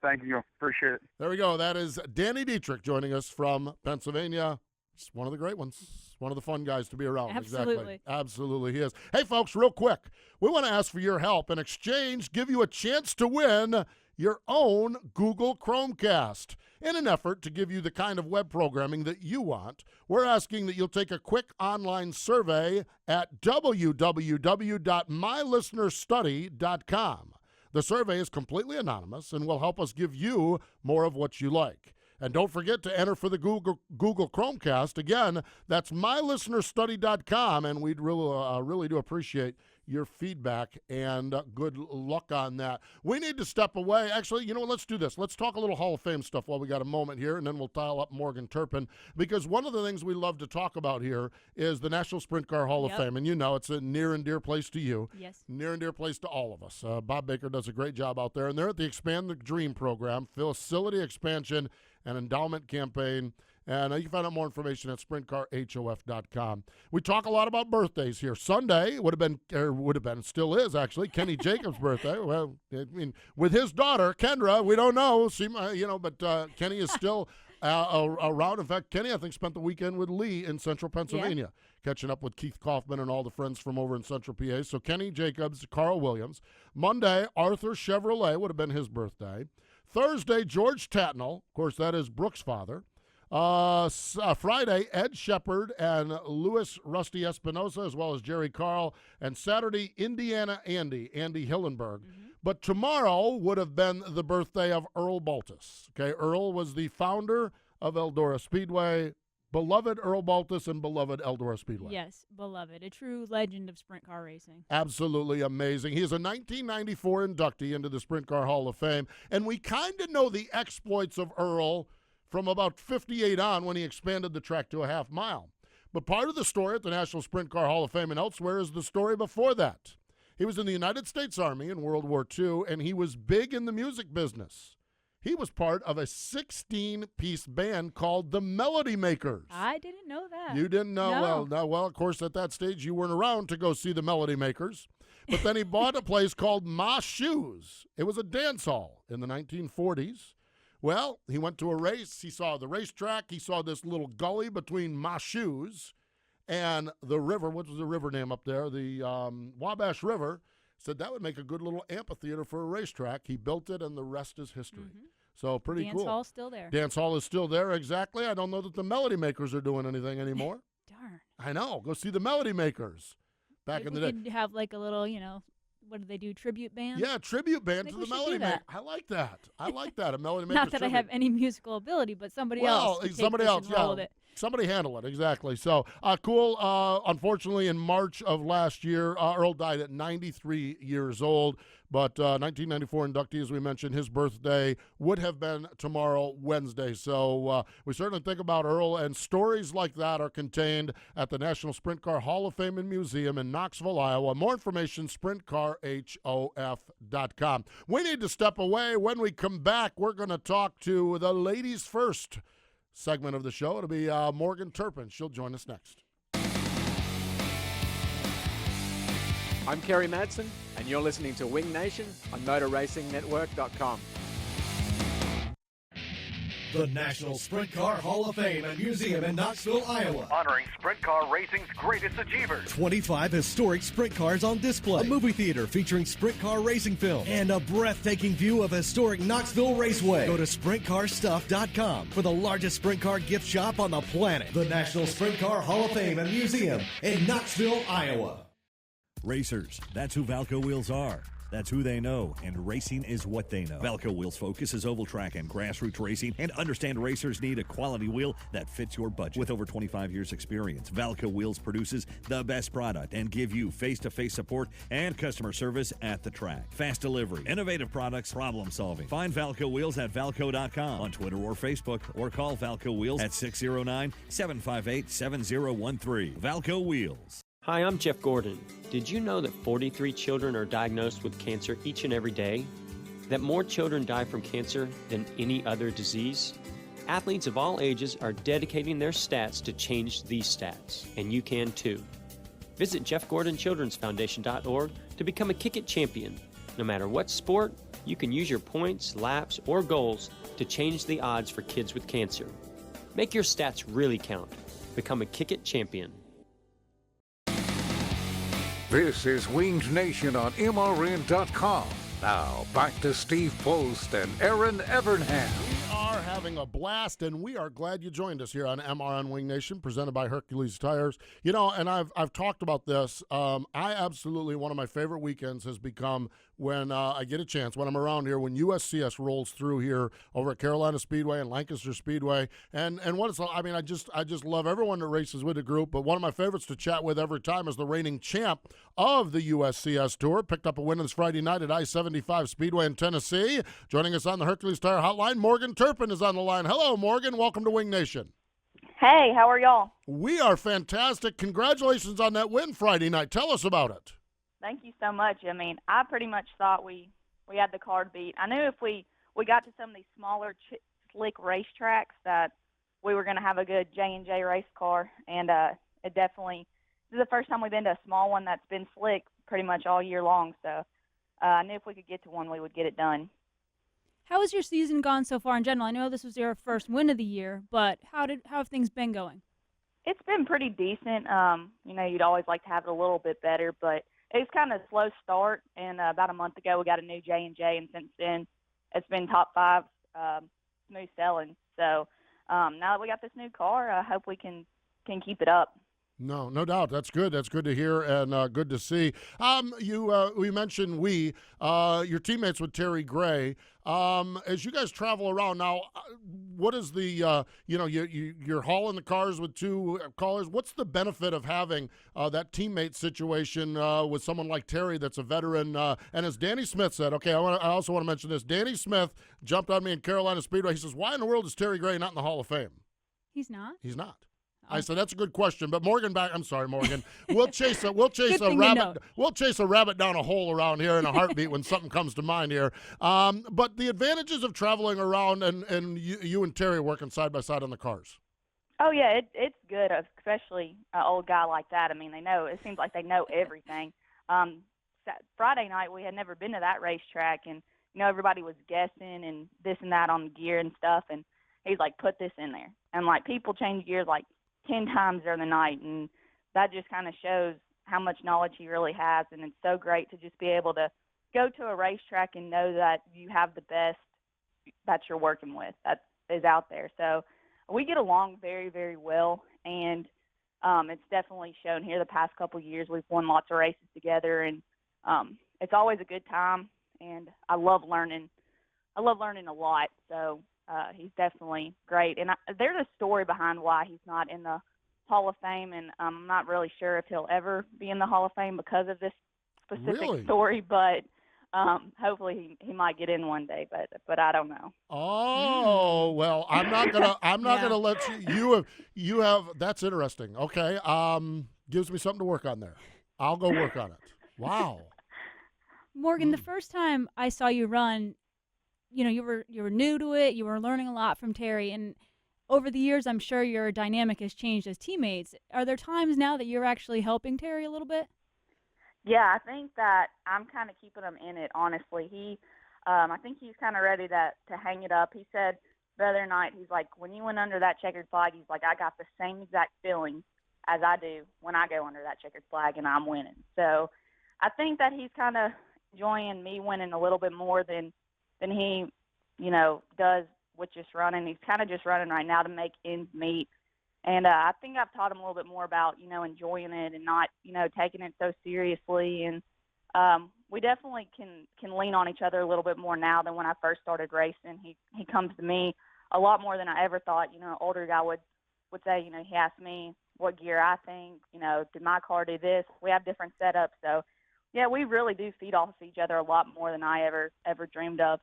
Thank you. Appreciate it. There we go. That is Danny Dietrich joining us from Pennsylvania. He's one of the great ones. One of the fun guys to be around. Absolutely. Exactly. Absolutely, he is. Hey, folks, real quick. We want to ask for your help. In exchange, give you a chance to win your own Google Chromecast. In an effort to give you the kind of web programming that you want, we're asking that you'll take a quick online survey at www.mylistenerstudy.com. The survey is completely anonymous and will help us give you more of what you like. And don't forget to enter for the Google Chromecast. Again, that's mylistenerstudy.com, and we'd really do appreciate your feedback, and good luck on that. We need to step away. Actually, you know what? Let's do this. Let's talk a little Hall of Fame stuff while we got a moment here, and then we'll dial up Morgan Turpin, because one of the things we love to talk about here is the National Sprint Car Hall of Fame, and you know it's a near and dear place to you. Yes. Near and dear place to all of us. Bob Baker does a great job out there, and they're at the Expand the Dream program, facility expansion and endowment campaign. And you can find out more information at sprintcarhof.com. We talk a lot about birthdays here. Sunday would have been, still is actually, Kenny Jacobs' birthday. Well, I mean, with his daughter, Kendra, we don't know. But Kenny is still around. In fact, Kenny, I think, spent the weekend with Lee in central Pennsylvania, catching up with Keith Kaufman and all the friends from over in central PA. So Kenny Jacobs, Carl Williams. Monday, Arthur Chevrolet would have been his birthday. Thursday, George Tatnall. Of course, that is Brooks' father. Friday, Ed Shepard and Louis Rusty Espinosa, as well as Jerry Carl. And Saturday, Indiana Andy Hillenberg. But tomorrow would have been the birthday of Earl Baltus. Okay, Earl was the founder of Eldora Speedway. Beloved Earl Baltus and beloved Eldora Speedway. Yes, beloved. A true legend of sprint car racing. Absolutely amazing. He is a 1994 inductee into the Sprint Car Hall of Fame. And we kind of know the exploits of Earl from about 58 on, when he expanded the track to a half mile. But part of the story at the National Sprint Car Hall of Fame and elsewhere is the story before that. He was in the United States Army in World War II, and he was big in the music business. He was part of a 16-piece band called the Melody Makers. I didn't know that. You didn't know? No. Well, of course, at that stage, you weren't around to go see the Melody Makers. But then he bought a place called Ma Shoes. It was a dance hall in the 1940s. Well, he went to a race. He saw the racetrack. He saw this little gully between Ma Shoes and the river. What was the river name up there? The Wabash River. Said that would make a good little amphitheater for a racetrack. He built it, and the rest is history. So pretty cool. Dance hall's still there. Dance hall is still there, exactly. I don't know that the Melody Makers are doing anything anymore. Darn. I know. Go see the Melody Makers back in the day. We could have like a little, what do they do, tribute band? Yeah, tribute band to the Melody Makers. I like that. A Melody Makers Not that tribute. I have any musical ability, but somebody else. Somebody else, Somebody handle it, exactly. So, cool. Unfortunately, in March of last year, Earl died at 93 years old. But 1994 inductee, as we mentioned, his birthday would have been tomorrow, Wednesday. So we certainly think about Earl, and stories like that are contained at the National Sprint Car Hall of Fame and Museum in Knoxville, Iowa. More information, sprintcarhof.com. We need to step away. When we come back, we're going to talk to the ladies first segment of the show. It'll be Morgan Turpin. She'll join us next. I'm Kerry Madsen, and you're listening to Wing Nation on MotorRacingNetwork.com. The National Sprint Car Hall of Fame and Museum in Knoxville, Iowa. Honoring sprint car racing's greatest achievers. 25 historic sprint cars on display, a movie theater featuring sprint car racing films, and a breathtaking view of historic Knoxville Raceway. Go to sprintcarstuff.com for the largest sprint car gift shop on the planet. The National Sprint Car Hall of Fame and Museum in Knoxville, Iowa. Racers, that's who Valco Wheels are. That's who they know, and racing is what they know. Valco Wheels focuses oval track and grassroots racing, and understand racers need a quality wheel that fits your budget. With over 25 years experience, Valco Wheels produces the best product and give you face-to-face support and customer service at the track. Fast delivery, innovative products, problem solving. Find Valco Wheels at Valco.com on Twitter or Facebook, or call Valco Wheels at 609-758-7013. Valco Wheels. Hi, I'm Jeff Gordon. Did you know that 43 children are diagnosed with cancer each and every day? That more children die from cancer than any other disease? Athletes of all ages are dedicating their stats to change these stats, and you can too. Visit JeffGordonChildren'sFoundation.org to become a Kick It champion. No matter what sport, you can use your points, laps, or goals to change the odds for kids with cancer. Make your stats really count. Become a Kick It champion. This is Winged Nation on MRN.com. Now, back to Steve Post and Erin Evernham. We are having a blast, and we are glad you joined us here on MRN Wing Nation, presented by Hercules Tires. You know, and I've talked about this. I absolutely, one of my favorite weekends has become when I get a chance, when I'm around here, when USCS rolls through here over at Carolina Speedway and Lancaster Speedway. And what it's, I mean, I just love everyone that races with the group, but one of my favorites to chat with every time is the reigning champ of the USCS Tour. Picked up a win this Friday night at I-75 Speedway in Tennessee. Joining us on the Hercules Tire Hotline, Morgan Turpin is on the line. Hello, Morgan. Welcome to Wing Nation. Hey, how are y'all? We are fantastic. Congratulations on that win Friday night. Tell us about it. Thank you so much. I mean, I pretty much thought we had the card beat. I knew if we got to some of these smaller, slick racetracks that we were going to have a good J&J race car, and it definitely – this is the first time we've been to a small one that's been slick pretty much all year long. So I knew if we could get to one, we would get it done. How has your season gone so far in general? I know this was your first win of the year, but how have things been going? It's been pretty decent. You know, you'd always like to have it a little bit better, but it's kind of a slow start. And about a month ago, we got a new J&J, and since then, it's been top 5 smooth selling. So now that we got this new car, I hope we can keep it up. No doubt. That's good. That's good to hear and good to see. We mentioned your teammates with Terry Gray. As you guys travel around now, what is the you're hauling the cars with 2 callers. What's the benefit of having that teammate situation with someone like Terry that's a veteran? And as Danny Smith said, okay, I also want to mention this. Danny Smith jumped on me in Carolina Speedway. He says, "Why in the world is Terry Gray not in the Hall of Fame?" He's not. He's not. I said that's a good question, but Morgan I'm sorry, Morgan. We'll chase a rabbit. We'll chase a rabbit down a hole around here in a heartbeat when something comes to mind here. But the advantages of traveling around and you and Terry working side by side on the cars. Oh yeah, it's good, especially an old guy like that. I mean, it seems like they know everything. Friday night we had never been to that racetrack, and everybody was guessing and this and that on the gear and stuff, and he's like, put this in there, and like people change gears like 10 times during the night, and that just kind of shows how much knowledge he really has. And it's so great to just be able to go to a racetrack and know that you have the best that you're working with that is out there. So we get along very, very well, and it's definitely shown here the past couple of years. We've won lots of races together, and it's always a good time, and I love learning a lot. So he's definitely great. And there's a story behind why he's not in the Hall of Fame, and I'm not really sure if he'll ever be in the Hall of Fame because of this specific story, but hopefully he might get in one day, but I don't know. Oh, well, I'm not gonna let you have that's interesting. Okay. Gives me something to work on there. I'll go work on it. Wow. Morgan, the first time I saw you run, you were new to it. You were learning a lot from Terry, and over the years, I'm sure your dynamic has changed as teammates. Are there times now that you're actually helping Terry a little bit? Yeah, I think that I'm kind of keeping him in it. Honestly, I think he's kind of ready to hang it up. He said the other night, he's like, when you went under that checkered flag, he's like, I got the same exact feeling as I do when I go under that checkered flag and I'm winning. So I think that he's kind of enjoying me winning a little bit more than he, does with just running. He's kind of just running right now to make ends meet. And I think I've taught him a little bit more about, enjoying it and not, taking it so seriously. And we definitely can lean on each other a little bit more now than when I first started racing. He comes to me a lot more than I ever thought. An older guy would say, he asked me what gear I think, did my car do this? We have different setups. So, yeah, we really do feed off of each other a lot more than I ever dreamed of.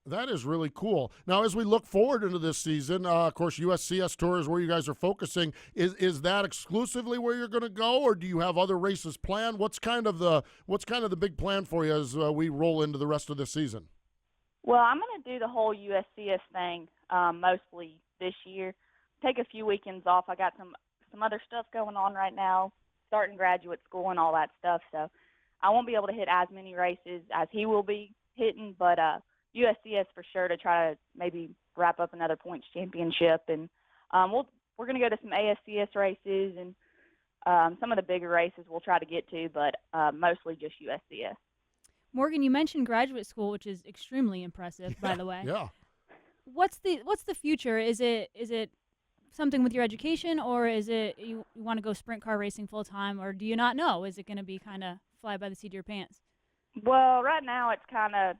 That is really cool. Now, as we look forward into this season, of course, USCS Tour is where you guys are focusing. Is that exclusively where you're going to go, or do you have other races planned? What's kind of the big plan for you as we roll into the rest of the season? Well, I'm going to do the whole USCS thing mostly this year. Take a few weekends off. I got some other stuff going on right now, starting graduate school and all that stuff. So I won't be able to hit as many races as he will be hitting, but USCS for sure to try to maybe wrap up another points championship. And we're going to go to some ASCS races and some of the bigger races we'll try to get to, but mostly just USCS. Morgan, you mentioned graduate school, which is extremely impressive, by the way. Yeah. What's the future? Is it something with your education, or is it you want to go sprint car racing full time, or do you not know? Is it going to be kind of fly by the seat of your pants? Well, right now it's kind of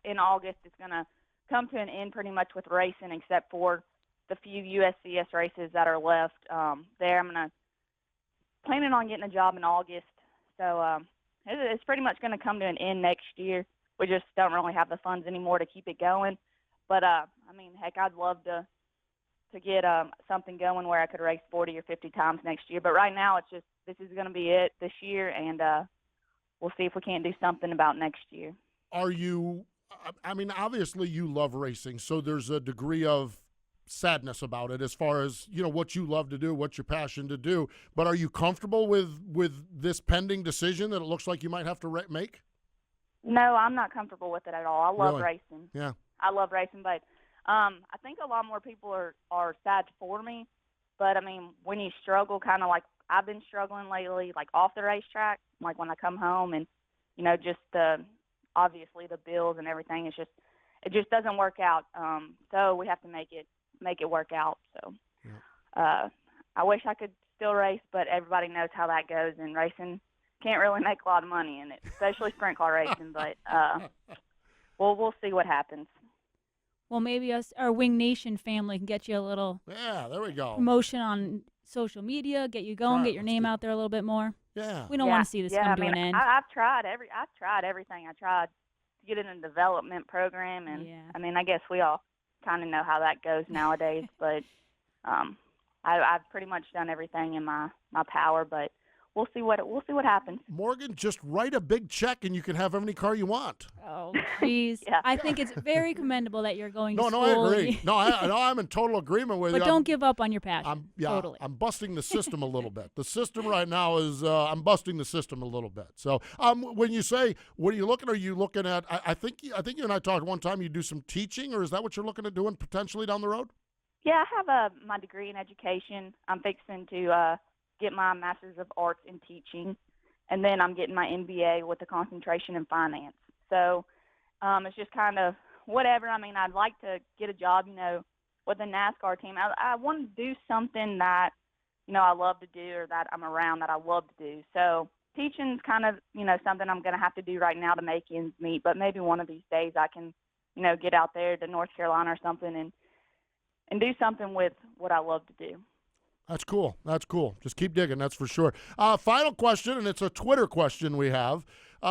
in August. It's going to come to an end pretty much with racing, except for the few USCS races that are left. There, I'm planning on getting a job in August. So it's pretty much going to come to an end next year. We just don't really have the funds anymore to keep it going. But heck, I'd love to get something going where I could race 40 or 50 times next year. But right now, it's just this is going to be it this year, and we'll see if we can't do something about next year. Are you? Obviously you love racing, so there's a degree of sadness about it as far as what you love to do, what your passion to do. But are you comfortable with this pending decision that it looks like you might have to make? No, I'm not comfortable with it at all. I love racing. Yeah, I love racing, but I think a lot more people are sad for me. But when you struggle, kind of like I've been struggling lately, like off the racetrack, like when I come home and just obviously the bills and everything, it just doesn't work out. So we have to make it work out. So I wish I could still race, but everybody knows how that goes, and racing can't really make a lot of money in it, especially sprint car racing. But we'll see what happens. Well, maybe our Wing Nation family can get you a little there we go promotion on social media, get you going, get your name out there a little bit more. Yeah, we don't want to see this come to an end. I've tried everything. I tried to get in a development program, and I guess we all kind of know how that goes nowadays. But I've pretty much done everything in my power. But we'll see what happens. Morgan, just write a big check and you can have any car you want. Oh, jeez. I think it's very commendable that you're going to school. No, I agree. I'm in total agreement with you. But don't give up on your passion. Totally. I'm busting the system a little bit. The system right now is I'm busting the system a little bit. So when you say, what are you looking at? I think you and I talked one time, you do some teaching, or is that what you're looking at doing potentially down the road? Yeah, I have my degree in education. I'm fixing to get my Master's of Arts in Teaching, and then I'm getting my MBA with a concentration in finance. So it's just kind of whatever. I'd like to get a job, with a NASCAR team. I want to do something that, I love to do, or that I'm around that I love to do. So teaching's kind of, something I'm going to have to do right now to make ends meet, but maybe one of these days I can, get out there to North Carolina or something and do something with what I love to do. That's cool. Just keep digging, that's for sure. Final question, and it's a Twitter question we have,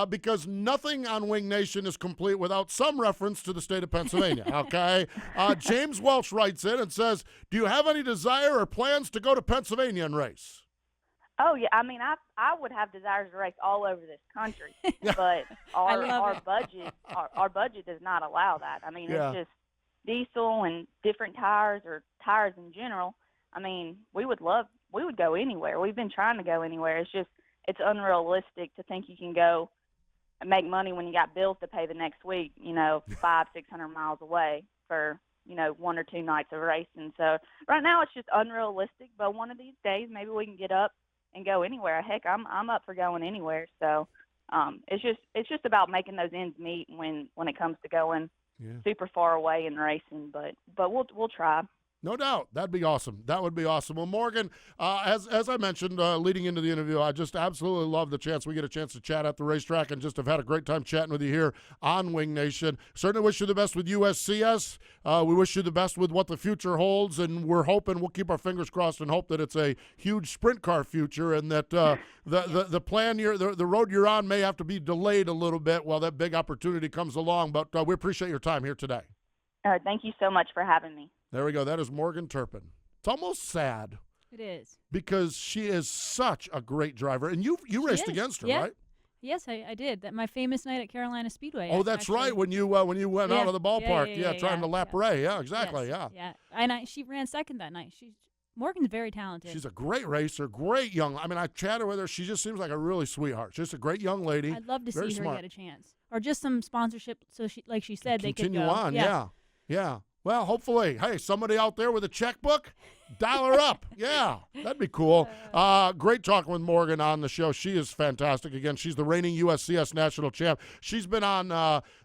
because nothing on Wing Nation is complete without some reference to the state of Pennsylvania, okay? James Welch writes in and says, do you have any desire or plans to go to Pennsylvania and race? Oh, yeah. I would have desires to race all over this country, but our budget does not allow that. It's just diesel and different tires, or tires in general. We would go anywhere. We've been trying to go anywhere. It's unrealistic to think you can go and make money when you got bills to pay the next week, 500-600 miles away for, 1 or 2 nights of racing. So right now it's just unrealistic, but one of these days maybe we can get up and go anywhere. Heck, I'm up for going anywhere. So it's just about making those ends meet when it comes to going super far away and racing. But we'll try. No doubt. That'd be awesome. That would be awesome. Well, Morgan, as I mentioned leading into the interview, I just absolutely love the chance we get a chance to chat at the racetrack and just have had a great time chatting with you here on Wing Nation. Certainly wish you the best with USCS. We wish you the best with what the future holds, and we're hoping, we'll keep our fingers crossed and hope that it's a huge sprint car future and that the plan the road you're on may have to be delayed a little bit while that big opportunity comes along. But we appreciate your time here today. Thank you so much for having me. There we go. That is Morgan Turpin. It's almost sad. It is. Because she is such a great driver. And you raced against her, right? Yes, I did. That my famous night at Carolina Speedway. Oh, that's actually. right. When you went out of the ballpark. Trying to lap Ray. Yeah, exactly. Yes, yeah. And she ran second that night. Morgan's very talented. She's a great racer, great young. I mean, I chatted with her. She just seems like a really sweetheart. Just a great young lady. I'd love to very see her smart. get a chance. Or just some sponsorship so she, like she said, they could continue go. on. Yeah. Well, hopefully, hey, somebody out there with a checkbook, dial her up. Yeah, that'd be cool. Great talking with Morgan on the show. She is fantastic. Again, she's the reigning USCS national champ. She's been on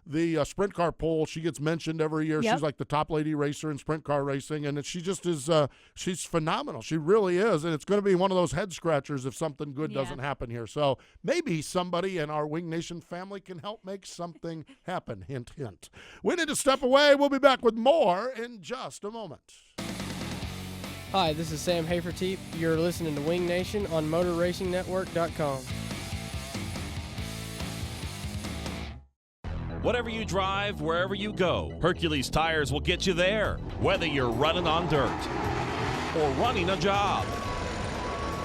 the sprint car poll. She gets mentioned every year. Yep. She's like the top lady racer in sprint car racing, and she just is she's phenomenal. She really is, and it's going to be one of those head scratchers if something good doesn't happen here. So maybe somebody in our Wing Nation family can help make something happen. Hint, hint. We need to step away. We'll be back with more in just a moment. Hi, this is Sam Haferteep. You're listening to Wing Nation on MotorRacingNetwork.com. Whatever you drive, wherever you go, Hercules Tires will get you there, whether you're running on dirt or running a job.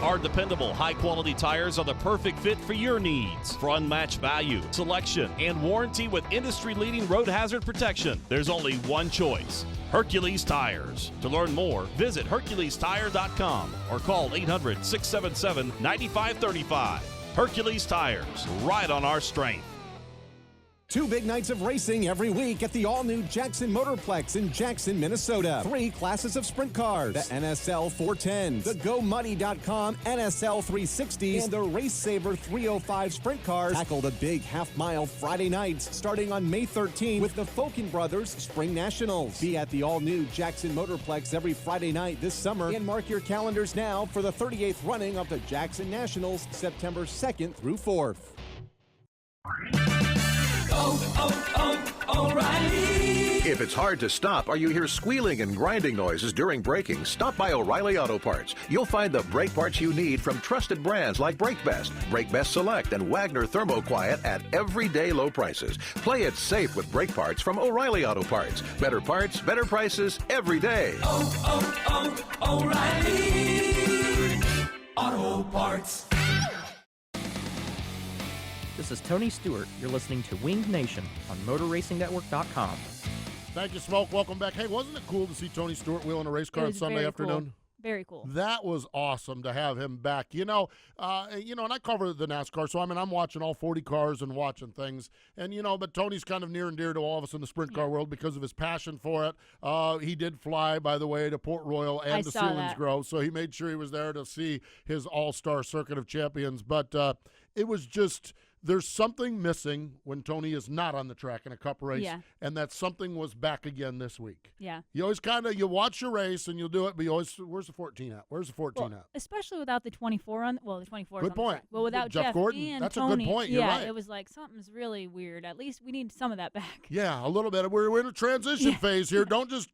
Our dependable, high-quality tires are the perfect fit for your needs. For unmatched value, selection, and warranty with industry-leading road hazard protection, there's only one choice: Hercules Tires. To learn more, visit HerculesTire.com or call 800-677-9535. Hercules Tires, right on our strength. 2 big nights of racing every week at the all-new Jackson Motorplex in Jackson, Minnesota. 3 classes of sprint cars: the NSL 410s, the GoMuddy.com NSL 360s, and the Race Saver 305 sprint cars. Tackle the big half-mile Friday nights starting on May 13th with the Fulkin Brothers Spring Nationals. Be at the all-new Jackson Motorplex every Friday night this summer and mark your calendars now for the 38th running of the Jackson Nationals, September 2nd through 4th. O'Reilly. If it's hard to stop or you hear squealing and grinding noises during braking, stop by O'Reilly Auto Parts. You'll find the brake parts you need from trusted brands like Brake Best Select, and Wagner Thermoquiet at everyday low prices. Play it safe with brake parts from O'Reilly Auto Parts. Better parts, better prices every day. O'Reilly Auto Parts. This is Tony Stewart. You're listening to Winged Nation on MotorRacingNetwork.com. Thank you, Smoke. Welcome back. Hey, wasn't it cool to see Tony Stewart wheeling a race car on Sunday afternoon? Cool. Very cool. That was awesome to have him back. And I cover the NASCAR, so I'm watching all 40 cars and watching things. And, but Tony's kind of near and dear to all of us in the sprint car world because of his passion for it. He did fly, by the way, to Port Royal and to Selinsgrove, so he made sure he was there to see his all-star circuit of champions. But it was just... There's something missing when Tony is not on the track in a cup race, and that something was back again this week. Yeah. You always you watch your race and you'll do it, but you always, where's the 14 at? Where's the 14 at? Especially without the 24 on, the 24 Good point. Well, without Jeff Gordon, and that's Tony, a good point. You're right. It was like something's really weird. At least we need some of that back. Yeah, a little bit. We're in a transition phase here. Don't just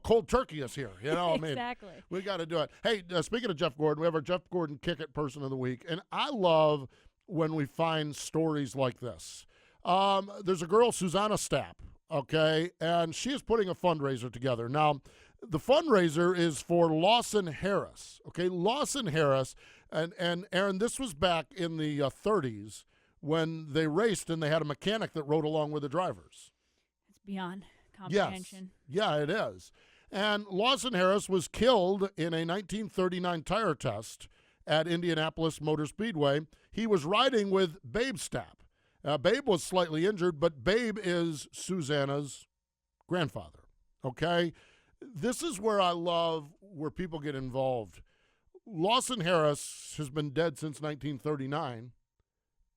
cold turkey us here. Exactly. We got to do it. Hey, speaking of Jeff Gordon, we have our Jeff Gordon Kick It Person of the Week, and I love when we find stories like this. There's a girl, Susanna Stapp, okay, and she is putting a fundraiser together. Now, the fundraiser is for Lawson Harris, okay? Lawson Harris, and Aaron, this was back in the 30s when they raced and they had a mechanic that rode along with the drivers. It's beyond comprehension. Yes. Yeah, it is. And Lawson Harris was killed in a 1939 tire test at Indianapolis Motor Speedway. He was riding with Babe Stapp. Babe was slightly injured, but Babe is Susanna's grandfather, okay? This is where I love where people get involved. Lawson Harris has been dead since 1939,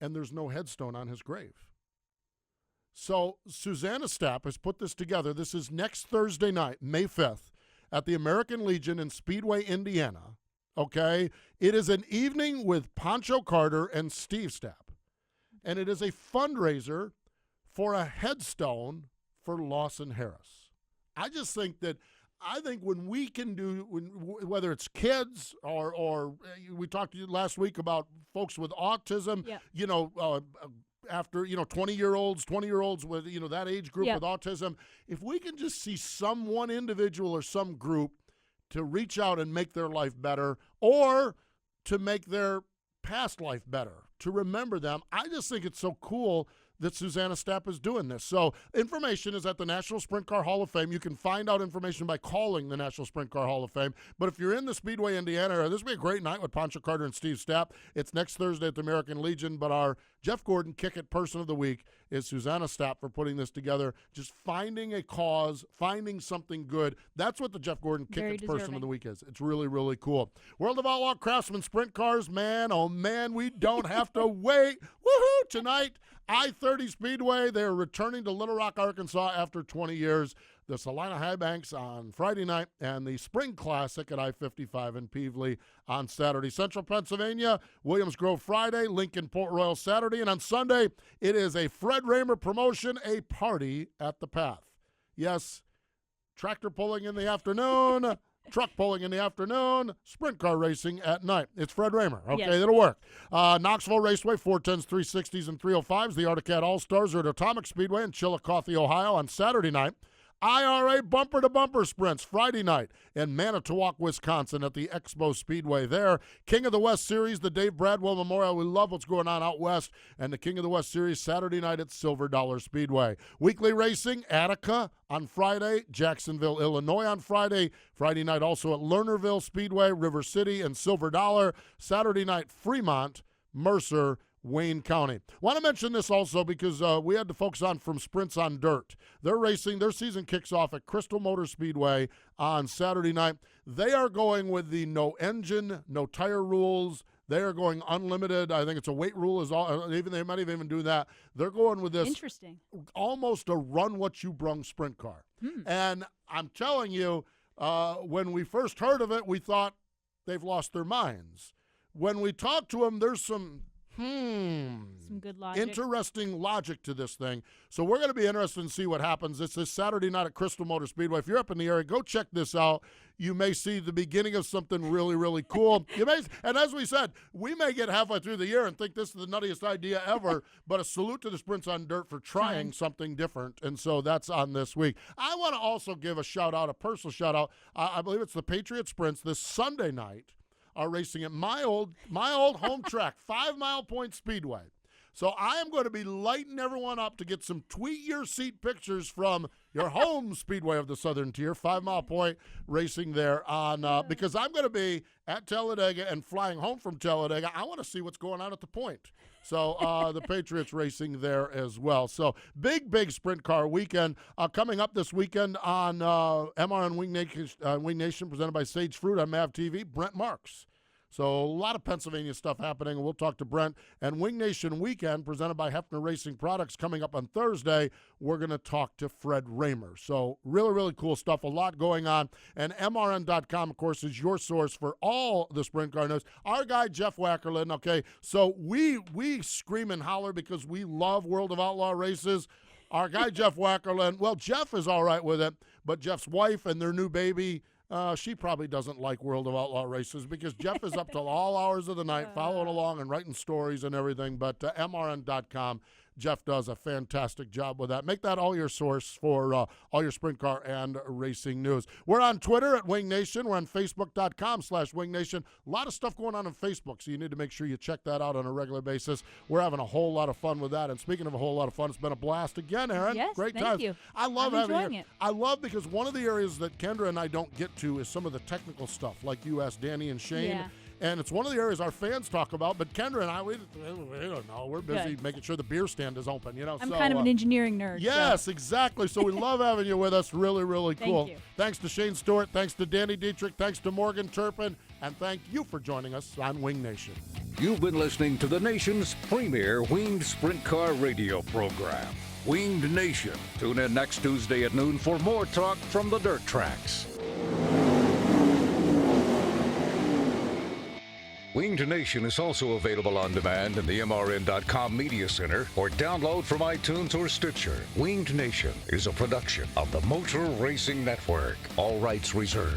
and there's no headstone on his grave. So Susanna Stapp has put this together. This is next Thursday night, May 5th, at the American Legion in Speedway, Indiana, okay? It is an evening with Pancho Carter and Steve Stapp, and it is a fundraiser for a headstone for Lawson Harris. I just think when we can do, whether it's kids or we talked to you last week about folks with autism, after, 20-year-olds with, that age group with autism, if we can just see one individual or some group to reach out and make their life better or to make their past life better, to remember them, I just think it's so cool that Susanna Stapp is doing this. So information is at the National Sprint Car Hall of Fame. You can find out information by calling the National Sprint Car Hall of Fame. But if you're in the Speedway, Indiana area, this will be a great night with Pancho Carter and Steve Stapp. It's next Thursday at the American Legion, but our Jeff Gordon Kick It Person of the Week is Susanna Stapp for putting this together. Just finding a cause, finding something good. That's what the Jeff Gordon Kick It Person of the Week is. It's really, really cool. World of Outlaw Craftsman Sprint Cars, man, oh man, we don't have to wait. Woohoo! Tonight, I-30 Speedway, they're returning to Little Rock, Arkansas after 20 years. The Salina High Banks on Friday night and the Spring Classic at I-55 in Peevely on Saturday. Central Pennsylvania, Williams Grove Friday, Lincoln Port Royal Saturday, and on Sunday, it is a Fred Raymer promotion, a party at the Path. Yes, tractor pulling in the afternoon, truck pulling in the afternoon, sprint car racing at night. It's Fred Raymer. Okay, Yes. that'll work. Knoxville Raceway, 410s, 360s, and 305s. The Arctic Cat All-Stars are at Atomic Speedway in Chillicothe, Ohio on Saturday night. IRA bumper-to-bumper sprints Friday night in Manitowoc, Wisconsin at the Expo Speedway there. King of the West Series, the Dave Bradwell Memorial. We love what's going on out west. And the King of the West Series Saturday night at Silver Dollar Speedway. Weekly racing, Attica on Friday, Jacksonville, Illinois on Friday. Friday night also at Lernerville Speedway, River City, and Silver Dollar. Saturday night, Fremont, Mercer, Wayne County. Want to mention this also because we had the folks on from Sprints on Dirt. They're racing. Their season kicks off at Crystal Motor Speedway on Saturday night. They are going with the no engine, no tire rules. They are going unlimited. I think it's a weight rule. They might even do that. They're going with this. Interesting. Almost a run what you brung sprint car. And I'm telling you, when we first heard of it, we thought they've lost their minds. When we talked to them, there's some good logic. Interesting logic to this thing. So we're going to be interested to see what happens. It's this Saturday night at Crystal Motor Speedway. If you're up in the area, go check this out. You may see the beginning of something really, really cool. And as we said, we may get halfway through the year and think this is the nuttiest idea ever, but a salute to the Sprints on Dirt for trying something different. And so that's on this week. I want to also give a shout-out, a personal shout-out. I believe it's the Patriot Sprints this Sunday night are racing at my old home track, 5 Mile Point Speedway. So I am going to be lighting everyone up to get some tweet your seat pictures from your home speedway of the Southern Tier, 5 Mile Point racing there on because I'm going to be at Talladega and flying home from Talladega. I want to see what's going on at the point. So the Patriots racing there as well. So big sprint car weekend coming up this weekend on MRN Wing Nation presented by Sage Fruit on MAV TV. Brent Marks. So a lot of Pennsylvania stuff happening, and we'll talk to Brent. And Wing Nation Weekend, presented by Hefner Racing Products, coming up on Thursday. We're going to talk to Fred Raymer. So really, really cool stuff, a lot going on. And MRN.com, of course, is your source for all the sprint car news. Our guy, Jeff Wackerlin, okay, so we scream and holler because we love World of Outlaw races. Our guy, Jeff Wackerlin, well, Jeff is all right with it, but Jeff's wife and their new baby, she probably doesn't like World of Outlaw races because Jeff is up till all hours of the night following along and writing stories and everything. But MRN.com, Jeff does a fantastic job with that. Make that all your source for all your sprint car and racing news. We're on Twitter at Wing Nation. We're on Facebook.com/Wing Nation. A lot of stuff going on Facebook, so you need to make sure you check that out on a regular basis. We're having a whole lot of fun with that. And speaking of a whole lot of fun, it's been a blast again, Erin. Yes, great thank time. you. I love I'm having enjoying you. it. I love because one of the areas that Kendra and I don't get to is some of the technical stuff, like you asked Danny and Shane. Yeah. And it's one of the areas our fans talk about, but Kendra and I, we don't know. We're busy making sure the beer stand is open, you know. I'm kind of an engineering nerd. Yes, exactly. So we love having you with us. Really, really cool. Thank you. Thanks to Shane Stewart. Thanks to Danny Dietrich. Thanks to Morgan Turpin. And thank you for joining us on Wing Nation. You've been listening to the nation's premier winged sprint car radio program, Winged Nation. Tune in next Tuesday at noon for more talk from the dirt tracks. Winged Nation is also available on demand in the MRN.com Media Center or download from iTunes or Stitcher. Winged Nation is a production of the Motor Racing Network. All rights reserved.